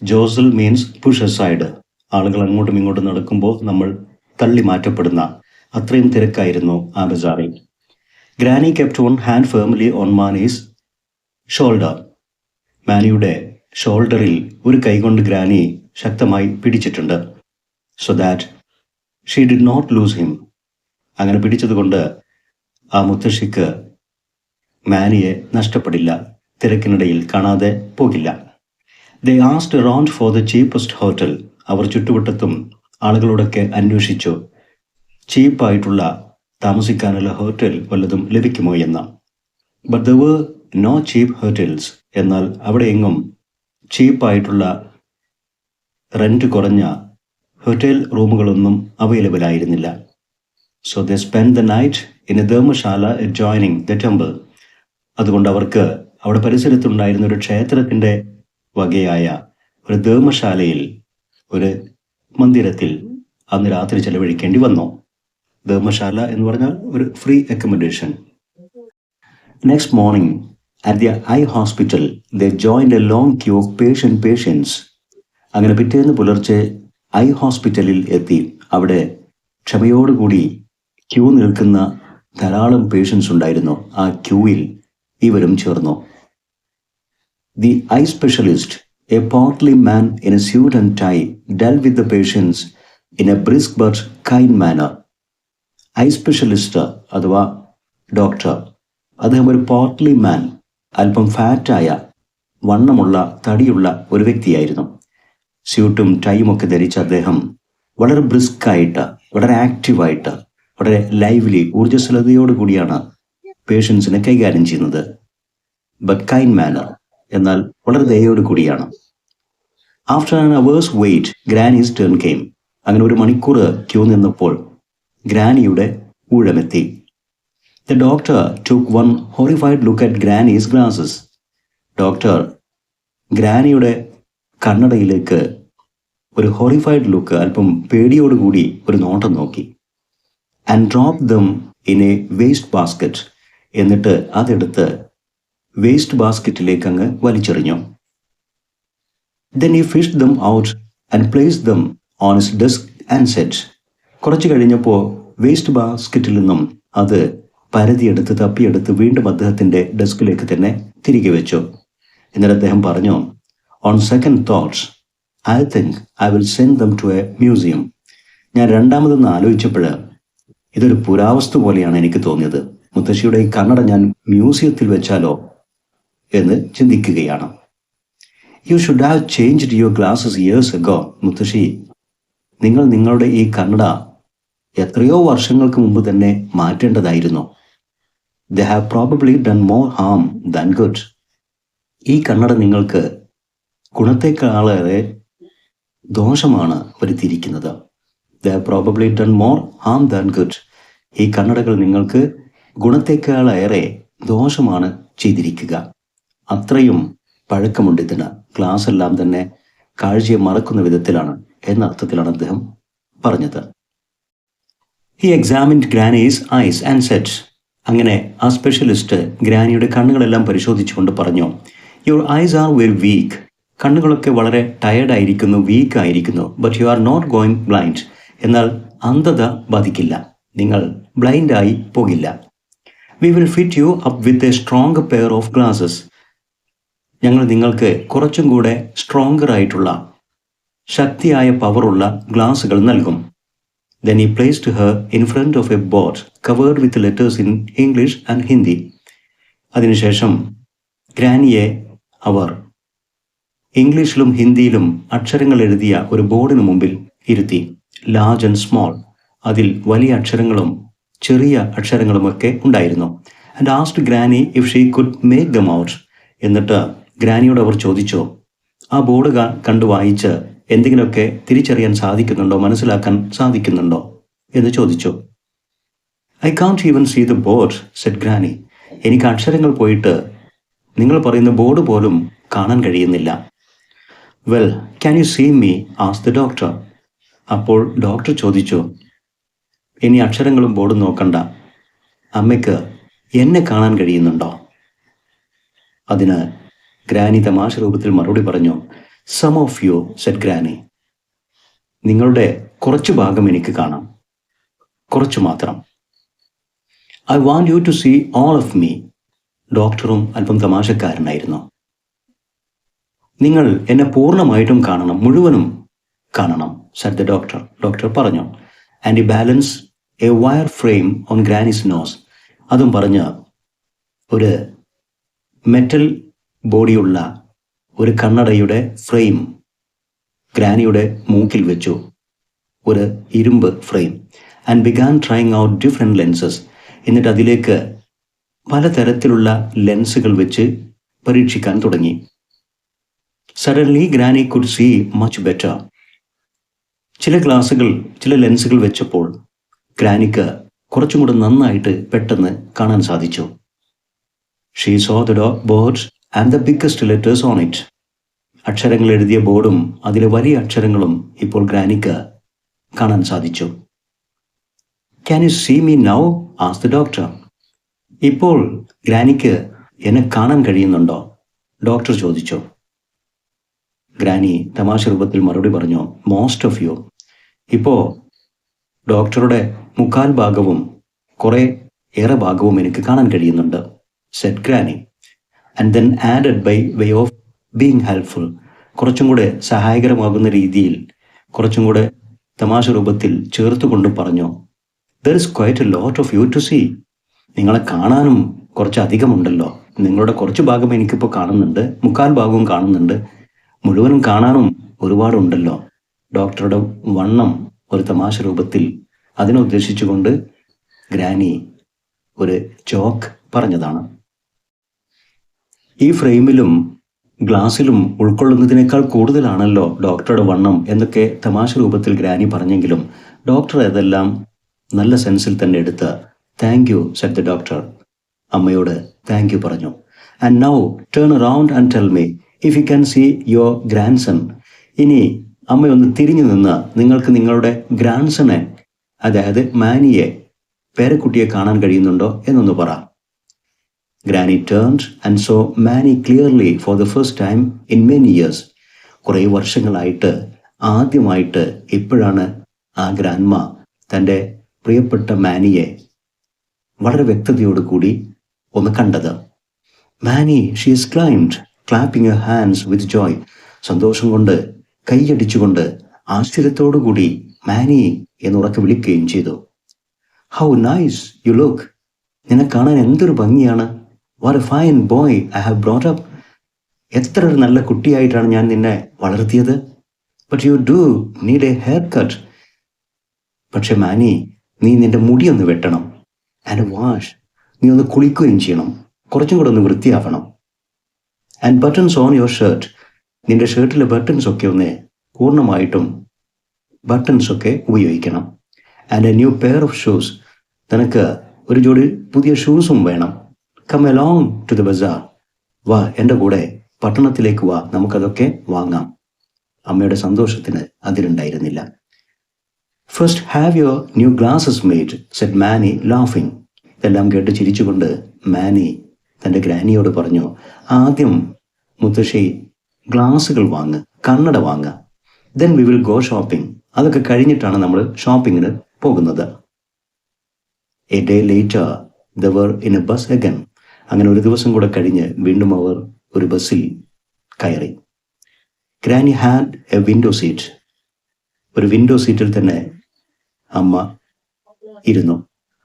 ജോസൽ മീൻസ് പുഷ് അസൈഡ്. ആളുകൾ അങ്ങോട്ടും ഇങ്ങോട്ടും നടക്കുമ്പോൾ നമ്മൾ തള്ളി മാറ്റപ്പെടുന്ന അത്രയും തിരക്കായിരുന്നു ആ ബസാറിൽ. Granny kept one hand firmly on Mani's shoulder. മാനിയുടെ ഷോൾഡറിൽ ഒരു കൈകൊണ്ട് ഗ്രാനി ശക്തമായി പിടിച്ചിട്ടുണ്ട്. So that she did not lose him. അങ്ങനെ പിടിച്ചതുകൊണ്ട് ആ മുത്തശ്ശിക്ക് മാനിയെ നഷ്ടപ്പെടില്ല, തിരക്കിനിടയിൽ കാണാതെ പോകില്ല. They asked around for the cheapest hotel. അവർ ചുറ്റുവട്ടത്തും ആളുകളോടൊക്കെ അന്വേഷിച്ചു, ചീപ്പായിട്ടുള്ള താമസിക്കാനുള്ള ഹോട്ടൽ വല്ലതും ലഭിക്കുമോ എന്ന്. But there were no cheap hotels. എന്നാൽ അവിടെ എങ്ങും ചീപ്പായിട്ടുള്ള റെന്റ് കുറഞ്ഞ ഹോട്ടൽ റൂമുകളൊന്നും അവൈലബിൾ ആയിരുന്നില്ല. So they spent the night in a dharmashala adjoining the temple. അതുകൊണ്ട് അവർക്ക് അവിടെ പരിസരത്തുണ്ടായിരുന്ന ഒരു ക്ഷേത്രത്തിൻ്റെ വകയായ ഒരു ധർമ്മശാലയിൽ, ഒരു മന്ദിരത്തിൽ അന്ന് രാത്രി ചെലവഴിക്കേണ്ടി വന്നു. ധർമ്മശാല എന്ന് പറഞ്ഞാൽ ഒരു free accommodation. Next morning at the eye hospital they joined a long queue of patients. അങ്ങനെ പിറ്റേന്ന് പുലർച്ചെ ഐ ഹോസ്പിറ്റലിൽ എത്തി. അവിടെ ക്ഷമയോടുകൂടി ക്യൂ നിൽക്കുന്ന ധാരാളം പേഷ്യൻസ് ഉണ്ടായിരുന്നു. ആ ക്യൂവിൽ ഇവരും ചേർന്നു. The eye specialist, A portly man in a suit and tie, dealt with the patients in a brisk but kind manner. Eye specialist അഥവാ ഡോക്ടർ, അദ്ദേഹം ഒരു പോർട്ട്ലി മാൻ, അല്പം ഫാറ്റായ വണ്ണമുള്ള തടിയുള്ള ഒരു വ്യക്തിയായിരുന്നു. സ്യൂട്ടും ടൈയും ഒക്കെ ധരിച്ച അദ്ദേഹം വളരെ ബ്രിസ്കായിട്ട്, വളരെ ആക്റ്റീവായിട്ട്, വളരെ ലൈവ്ലി, ഊർജ്ജസ്വലതയോടു കൂടിയാണ് പേഷ്യൻസിനെ കൈകാര്യം ചെയ്യുന്നത്. ബട്ട് കൈൻഡ് മാനർ, എന്നാൽ വളരെ ദയോടു കൂടിയാണ്. After an hour's wait granny's turn came. അങ്ങനെ ഒരു മണിക്കൂർ ക്യൂ നിന്നപ്പോൾ ഗ്രാനിയുടെ ഊഴമെത്തി. The doctor took one horrified look at granny's glasses. Doctor ഗ്രാനിയുടെ കണ്ണടയിലേക്ക് ഒരു ഹോറിഫൈഡ് ലുക്ക്, അല്പം പേടിയോടുകൂടി ഒരു നോട്ടം നോക്കി. And drop them in a waste basket. എന്നിട്ട് അതെടുത്ത് വേസ്റ്റ് ബാസ്ക്കറ്റിലേക്ക് അങ്ങ് വലിച്ചെറിഞ്ഞു. Then he fished them out and placed them on his desk and set. കുറച്ച് കഴിഞ്ഞപ്പോൾ വേസ്റ്റ് ബാസ്ക്കറ്റിൽ നിന്നും അത് പരതിയെടുത്ത് തപ്പിയെടുത്ത് വീണ്ടും അദ്ദേഹത്തിൻ്റെ ഡെസ്കിലേക്ക് തന്നെ തിരികെ വെച്ചു. എന്നിട്ട് അദ്ദേഹം പറഞ്ഞു, on second thoughts I think I will send them to a museum. ഞാൻ രണ്ടാമതൊന്ന് ആലോചിച്ചപ്പോൾ ഇതൊരു പുരാവസ്തു പോലെയാണ് എനിക്ക് തോന്നിയത്. മുത്തശ്ശിയുടെ ഈ കണ്ണട ഞാൻ മ്യൂസിയത്തിൽ വെച്ചാലോ എന്ന് ചിന്തിക്കുകയാണ്. You should have changed your glasses years ago. മുത്തശ്ശി, നിങ്ങൾ നിങ്ങളുടെ ഈ കണ്ണട എത്രയോ വർഷങ്ങൾക്ക് മുമ്പ് തന്നെ മാറ്റേണ്ടതായിരുന്നു. They have probably done more harm than good. ഈ കണ്ണട നിങ്ങൾക്ക് ഗുണത്തെക്കാളേറെ ദോഷമാണ് വരുത്തിയിരിക്കുന്നത്. They have probably done more harm than good. ഈ കണ്ണടകൾ നിങ്ങൾക്ക് ഗുണത്തെക്കാളേറെ ദോഷമാണ് ചെയ്തിരിക്കുക. അത്രയും പഴക്കമുണ്ട് ഇതിന്. ഗ്ലാസ് എല്ലാം തന്നെ കാഴ്ചയെ മറക്കുന്ന വിധത്തിലാണ് എന്ന അർത്ഥത്തിലാണ് അദ്ദേഹം പറഞ്ഞത്. He examined granny's eyes and said. അങ്ങനെ ആ സ്പെഷ്യലിസ്റ്റ് ഗ്രാനിയുടെ കണ്ണുകളെല്ലാം പരിശോധിച്ചുകൊണ്ട് പറഞ്ഞു, your eyes are very weak. കണ്ണുകളൊക്കെ വളരെ ടയർഡായിരിക്കുന്നു, വീക്കായിരിക്കുന്നു. But you are not going blind. എന്നാൽ അന്ധത ബാധിക്കില്ല, നിങ്ങൾ ബ്ലൈൻഡായി പോകില്ല. We will fit you up with a strong pair of glasses. ഞങ്ങൾ നിങ്ങൾക്ക് കുറച്ചും കൂടെ സ്ട്രോങ്ങർ ആയിട്ടുള്ള, ശക്തിയായ പവറുള്ള ഗ്ലാസുകൾ നൽകും. Then he placed her in front of a board covered with letters in English and Hindi. അതിനുശേഷം ഗ്രാനിയെ അവർ ഇംഗ്ലീഷിലും ഹിന്ദിയിലും അക്ഷരങ്ങൾ എഴുതിയ ഒരു ബോർഡിന് മുമ്പിൽ ഇരുത്തി. ലാർജ് ആൻഡ് സ്മോൾ, അതിൽ വലിയ അക്ഷരങ്ങളും ചെറിയ അക്ഷരങ്ങളുമൊക്കെ ഉണ്ടായിരുന്നു. And asked granny if she could make them out. എന്നിട്ട് ഗ്രാനിയോട് അവർ ചോദിച്ചു, ആ ബോർഡ് കണ്ടു വായിച്ച് എന്തെങ്കിലുമൊക്കെ തിരിച്ചറിയാൻ സാധിക്കുന്നുണ്ടോ, മനസ്സിലാക്കാൻ സാധിക്കുന്നുണ്ടോ എന്ന് ചോദിച്ചു. I can't even see the board said granny. എനിക്ക് അക്ഷരങ്ങൾ പോയിട്ട് നിങ്ങൾ പറയുന്ന ബോർഡ് പോലും കാണാൻ കഴിയുന്നില്ല. Well, can you see me asked the doctor. അപ്പോൾ ഡോക്ടർ ചോദിച്ചു, ഇനി അക്ഷരങ്ങളും ബോർഡും നോക്കണ്ട, അമ്മയ്ക്ക് എന്നെ കാണാൻ കഴിയുന്നുണ്ടോ? അതിന് ഗ്രാനി തമാശ രൂപത്തിൽ മറുപടി പറഞ്ഞു, some of you said granny. നിങ്ങളുടെ കുറച്ചു ഭാഗം എനിക്ക് കാണാം, കുറച്ചു മാത്രം. I want you to see all of me. ഡോക്ടറും അല്പം തമാശക്കാരനായിരുന്നു. നിങ്ങൾ എന്നെ പൂർണ്ണമായിട്ടും കാണണം, മുഴുവനും കാണണം സെഡ് ദ ഡോക്ടർ. ഡോക്ടർ പറഞ്ഞു. And he balanced a wire frame on granny's nose. അതും പറഞ്ഞ് ഒരു മെറ്റൽ ബോഡിയുള്ള ഒരു കണ്ണടയുടെ ഫ്രെയിം ഗ്രാനിയുടെ മൂക്കിൽ വെച്ചു, ഒരു ഇരുമ്പ് frame. And began trying out different lenses. എന്നിട്ട് അതിലേക്ക് പലതരത്തിലുള്ള ലെൻസുകൾ വെച്ച് പരീക്ഷിക്കാൻ തുടങ്ങി. Suddenly granny could see much better. ചില ലെൻസുകൾ വെച്ചപ്പോൾ ഗ്രാനിക്ക് കുറച്ചും കൂടെ നന്നായിട്ട് പെട്ടെന്ന് കാണാൻ സാധിച്ചു. She so the boards and the biggest letters on it. അക്ഷരങ്ങൾ എഴുതിയ ബോർഡും അതിലെ വലിയ അക്ഷരങ്ങളും ഇപ്പോൾ ഗ്രാനിക്ക് കാണാൻ സാധിച്ചു. Can you see me now? Asked the doctor. ഇപ്പോൾ ഗ്രാനിക്ക് എന്നെ കാണാൻ കഴിയുന്നുണ്ടോ? ഡോക്ടർ ചോദിച്ചു. ഗ്രാനി തമാശ രൂപത്തിൽ മറുപടി പറഞ്ഞു, മോസ്റ്റ് ഓഫ് യു. ഇപ്പോൾ ഡോക്ടറുടെ മുക്കാൽ ഭാഗവും കുറെ ഏറെ ഭാഗവും എനിക്ക് കാണാൻ കഴിയുന്നുണ്ട്, said granny. And then added by way of being helpful, കുറച്ചും കൂടെ സഹായകരമാകുന്ന രീതിയിൽ കുറച്ചും കൂടെ തമാശ രൂപത്തിൽ ചേർത്തുകൊണ്ട് പറഞ്ഞു, there is quite a lot of you to see. നിങ്ങളെ കാണാനും കുറച്ച് അധികമുണ്ടല്ലോ. നിങ്ങളുടെ കുറച്ച് ഭാഗം എനിക്കിപ്പോൾ കാണുന്നുണ്ട്, മുക്കാൽ ഭാഗവും കാണുന്നുണ്ട്, മുഴുവനും കാണാനും ഒരുപാടുണ്ടല്ലോ. ഡോക്ടറുടെ വണ്ണം ഒരു തമാശ രൂപത്തിൽ അതിനെ ഉദ്ദേശിച്ചുകൊണ്ട് ഗ്രാനി ഒരു ജോക്ക് പറഞ്ഞതാണ്. ഈ ഫ്രെയിമിലും ഗ്ലാസ്സിലും ഉൾക്കൊള്ളുന്നതിനേക്കാൾ കൂടുതലാണല്ലോ ഡോക്ടറുടെ വണ്ണം എന്നൊക്കെ തമാശ രൂപത്തിൽ ഗ്രാനി പറഞ്ഞെങ്കിലും ഡോക്ടർ അതെല്ലാം നല്ല സെൻസിൽ തന്നെ എടുത്ത് thank you said the doctor. അമ്മയോട് താങ്ക് യു പറഞ്ഞു. And now turn around and tell me if you can see your grandson. ഇനി അമ്മയൊന്ന് തിരിഞ്ഞു നിന്ന് നിങ്ങൾക്ക് നിങ്ങളുടെ ഗ്രാൻഡ് സനെ, അതായത് മാനിയെ, പേരക്കുട്ടിയെ കാണാൻ കഴിയുന്നുണ്ടോ എന്നൊന്ന് പറ. Granny turned and saw Manny clearly for the first time in many years. കുറേ വർഷങ്ങളായിട്ട് ആദ്യമായിട്ട് ഇപ്പോഴാണ് ആ ഗ്രാൻഡ്മ തൻ്റെ പ്രിയപ്പെട്ട മാനിയെ വളരെ വ്യക്തതയോടുകൂടി ഒന്ന് കണ്ടത്. Manny, she exclaimed, clapping her hands with joy. സന്തോഷം കൊണ്ട് കൈയടിച്ചുകൊണ്ട് ആശ്ചര്യത്തോടുകൂടി മാനി എന്നുറക്കെ വിളിക്കുകയും ചെയ്തു. How nice you look. നിന്നെ കാണാൻ എന്തൊരു ഭംഗിയാണ്. What a fine boy I have brought up. എത്ര ഒരു നല്ല കുട്ടിയായിട്ടാണ് ഞാൻ നിന്നെ വളർത്തിയത്. But you do need a hair cut. പക്ഷെ മാനി, നീ നിന്റെ മുടിയൊന്ന് വെട്ടണം. ആൻഡ് വാഷ്, നീ ഒന്ന് കുളിക്കുകയും ചെയ്യണം, കുറച്ചും കൂടെ ഒന്ന് വൃത്തിയാവണം. And buttons on your shirt. നിന്റെ ഷർട്ടിലെ ബട്ടൺസ് ഒക്കെ ഒന്ന് പൂർണ്ണമായിട്ടും ബട്ടൺസ് ഒക്കെ ഉപയോഗിക്കണം. And a new pair of shoes. നിനക്ക് ഒരു ജോഡി പുതിയ ഷൂസും വേണം. Come along to the bazaar. വാ, എൻ്റെ കൂടെ പട്ടണത്തിലേക്ക് വാ, നമുക്കതൊക്കെ വാങ്ങാം. അമ്മയുടെ സന്തോഷത്തിന് അതിലുണ്ടായിരുന്നില്ല. First have your new glasses made said Manny laughing. ഇതെല്ലാം കേട്ട് ചിരിച്ചുകൊണ്ട് മാനി തൻ്റെ ഗ്രാനിയോട് പറഞ്ഞു, ആദ്യം മുത്തശ്ശി ഗ്ലാസുകൾ വാങ്ങ്, കണ്ണട വാങ്ങുക. Then we will go shopping. അതൊക്കെ കഴിഞ്ഞിട്ടാണ് നമ്മൾ ഷോപ്പിങ്ങിന് പോകുന്നത്. A day later they were in a bus again. അങ്ങനെ ഒരു ദിവസം കൂടെ കഴിഞ്ഞ് വീണ്ടും അവർ ഒരു ബസ്സിൽ കയറി. Granny had a window seat. ഒരു വിൻഡോ സീറ്റിൽ തന്നെ അമ്മ ഇരുന്നു.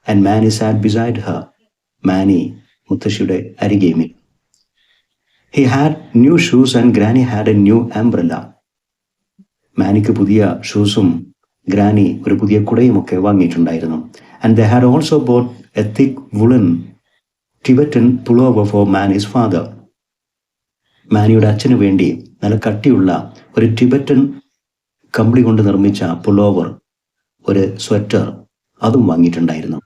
And Manny sat beside her. Manny മുത്തശ്ശിയുടെ അരികേമിൽ. He had new shoes and Granny had a new umbrella. മാനിക്ക് പുതിയ ഷൂസും ഗ്രാനി ഒരു പുതിയ കുടയുമൊക്കെ വാങ്ങിയിട്ടുണ്ടായിരുന്നു. And they had also bought a thick woollen Tibetan pullover for Manny's father. മാനിയുടെ അച്ഛന് വേണ്ടി നല്ല കട്ടിയുള്ള ഒരു ടിബറ്റൻ കമ്പിളി കൊണ്ട് നിർമ്മിച്ച പുളോവർ, ഒരു സ്വെറ്റർ, അതും വാങ്ങിയിട്ടുണ്ടായിരുന്നു.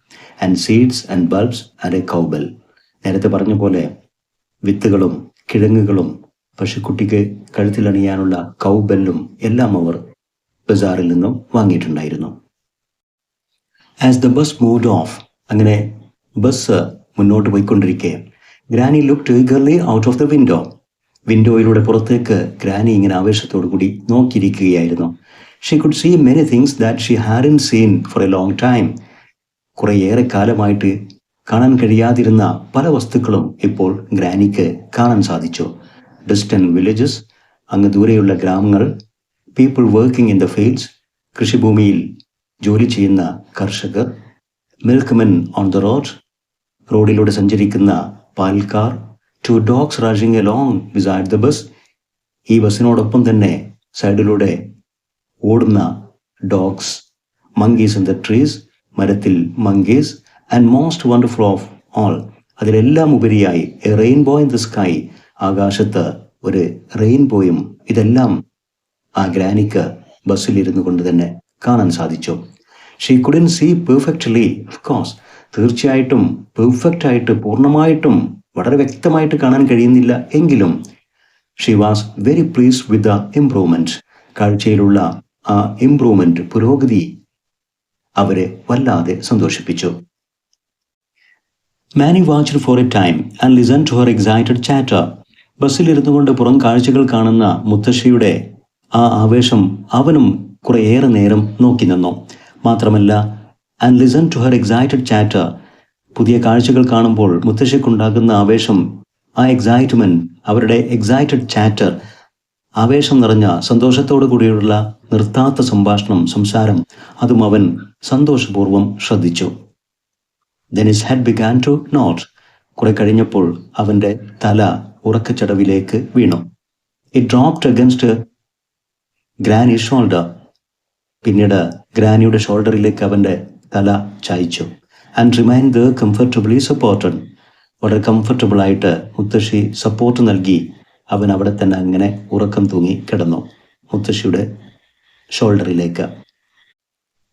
And seeds and bulbs and a cowbell. നേരത്തെ പറഞ്ഞ പോലെ വിത്തുകളും കിഴങ്ങുകളും പശുക്കുട്ടിക്ക് കഴുത്തിലണിയാനുള്ള കൗബെല്ലും എല്ലാം അവർ ബസാറിൽ നിന്നും വാങ്ങിയിട്ടുണ്ടായിരുന്നു. As the bus moved off. അങ്ങനെ ബസ് മുന്നോട്ട് പോയിക്കൊണ്ടിരിക്കെ Granny looked eagerly out of the window. വിൻഡോയിലൂടെ പുറത്തേക്ക് ഗ്രാനി ഇങ്ങനെ ആവേശത്തോടു കൂടി നോക്കിയിരിക്കുകയായിരുന്നു. She could see many things that she hadn't seen for a long time. കുറേയേറെ കാലമായിട്ട് കാണാൻ കഴിയാതിരുന്ന പല വസ്തുക്കളും ഇപ്പോൾ ഗ്രാനിക്ക് കാണാൻ സാധിച്ചു. ഡിസ്റ്റന്റ് വില്ലേജസ്, അങ്ങ് ദൂരെയുള്ള ഗ്രാമങ്ങൾ, people working in the fields, കൃഷിഭൂമിയിൽ ജോലി ചെയ്യുന്ന കർഷകർ, മിൽക്ക്മെൻ ഓൺ ദ റോഡ്, റോഡിലൂടെ സഞ്ചരിക്കുന്ന പാൽക്കാർ, two dogs rushing along beside the bus. ഈ ബസ്സിനോടൊപ്പം തന്നെ സൈഡിലൂടെ ഓടുന്ന dogs, monkeys in the trees, മരത്തിൽ monkeys, and most wonderful of all, അതിലെല്ലാം ഉപരിയായി a rainbow in the sky, ആകാശത്ത് ഒരു റെയിൻബോയും. ഇതെല്ലാം ആ ഗ്രാനിക്ക് ബസ്സിലിരുന്നു കൊണ്ട് തന്നെ കാണാൻ സാധിച്ചു. She couldn't see perfectly, of course, തീർച്ചയായിട്ടും പെർഫെക്റ്റായിട്ട് പൂർണ്ണമായിട്ടും വളരെ വ്യക്തമായിട്ട് കാണാൻ കഴിയുന്നില്ല എങ്കിലും she was very pleased with the improvement. കാഴ്ചയിലുള്ള ആ ഇംപ്രൂവ്മെൻറ്റ്, പുരോഗതി അവരെ വല്ലാതെ സന്തോഷിപ്പിച്ചു. Manny watched for a time and listen to her excited chatter. ബസ്സിലിരുന്നു കൊണ്ട് പുറം കാഴ്ചകൾ കാണുന്ന മുത്തശ്ശിയുടെ ആ ആവേശം അവനും കുറേയേറെ നേരം നോക്കി നിന്നു. മാത്രമല്ല, and listen to her excited chatter, പുതിയ കാഴ്ചകൾ കാണുമ്പോൾ മുത്തശ്ശിക്കുണ്ടാകുന്ന ആവേശം, ആ എക്സൈറ്റ്മെൻറ്റ്, അവരുടെ എക്സൈറ്റഡ് ചാറ്റർ, ആവേശം നിറഞ്ഞ സന്തോഷത്തോടു കൂടിയുള്ള നിർത്താത്ത സംസാരം, അതും അവൻ സന്തോഷപൂർവ്വം ശ്രദ്ധിച്ചു. Then his head began to nod. കുറെ കഴിഞ്ഞപ്പോൾ അവൻ്റെ തല ഉറക്കച്ചടവിലേക്ക് വീണു. It dropped against Granny's shoulder. പിന്നീട് ഗ്രാനിയുടെ ഷോൾഡറിലേക്ക് അവൻ്റെ തല ചായ്ച്ചു. And remained there comfortably supported. വളരെ കംഫർട്ടബിളായിട്ട് മുത്തശ്ശി സപ്പോർട്ട് നൽകി അവൻ അവിടെ തന്നെ അങ്ങനെ ഉറക്കം തൂങ്ങി കിടന്നു മുത്തശ്ശിയുടെ ഷോൾഡറിലേക്ക്.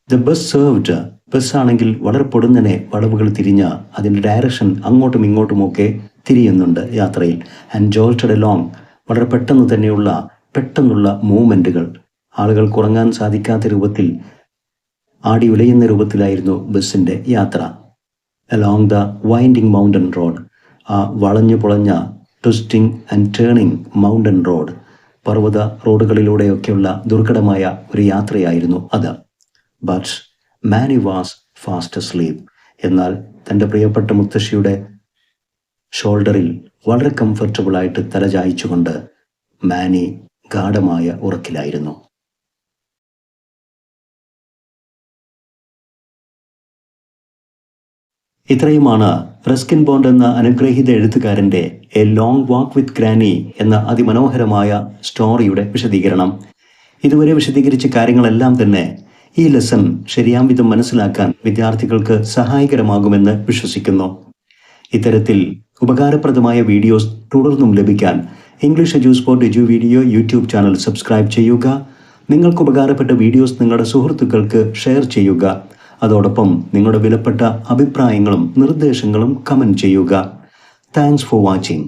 The bus swerved. ബസ്സാണെങ്കിൽ വളരെ പൊടുന്നനെ വളവുകൾ തിരിഞ്ഞ അതിൻ്റെ ഡയറക്ഷൻ അങ്ങോട്ടും ഇങ്ങോട്ടുമൊക്കെ തിരിയുന്നുണ്ട് യാത്രയിൽ. ആൻഡ് ജോൾട്ടഡ് എലോങ്, വളരെ പെട്ടെന്നുള്ള മൂവ്മെൻറ്റുകൾ, ആളുകൾക്ക് ഉറങ്ങാൻ സാധിക്കാത്ത രൂപത്തിൽ ആടി ഉലയുന്ന രൂപത്തിലായിരുന്നു ബസ്സിൻ്റെ യാത്ര. Along the winding mountain road, ആ വളഞ്ഞു പൊളഞ്ഞ twisting and turning mountain road, പർവ്വത റോഡുകളിലൂടെയൊക്കെയുള്ള ദുർഘടമായ ഒരു യാത്രയായിരുന്നു അത്. But Manny was fast asleep. എന്നാൽ തൻ്റെ പ്രിയപ്പെട്ട മുത്തശ്ശിയുടെ ഷോൾഡറിൽ വളരെ കംഫർട്ടബിളായിട്ട് തലചായ്ച്ചുകൊണ്ട് മാനി ഗാഢമായ ഉറക്കിലായിരുന്നു. ഇത്രയുമാണ് റസ്കിൻ ബോണ്ട് എന്ന അനുഗ്രഹീത എഴുത്തുകാരൻ്റെ a long walk with Granny എന്ന അതിമനോഹരമായ സ്റ്റോറിയുടെ വിശദീകരണം. ഇതുവരെ വിശദീകരിച്ച കാര്യങ്ങളെല്ലാം തന്നെ ഈ ലെസൺ ശരിയാം വിധം മനസ്സിലാക്കാൻ വിദ്യാർത്ഥികൾക്ക് സഹായകരമാകുമെന്ന് വിശ്വസിക്കുന്നു. ഇത്തരത്തിൽ ഉപകാരപ്രദമായ വീഡിയോസ് തുടർന്നും ലഭിക്കാൻ English Edusport edu video YouTube channel subscribe ചെയ്യുക. നിങ്ങൾക്ക് ഉപകാരപ്പെട്ട വീഡിയോസ് നിങ്ങളുടെ സുഹൃത്തുക്കൾക്ക് ഷെയർ ചെയ്യുക. അതോടൊപ്പം നിങ്ങളുടെ വിലപ്പെട്ട അഭിപ്രായങ്ങളും നിർദ്ദേശങ്ങളും കമൻറ്റ് ചെയ്യുക. Thanks for watching.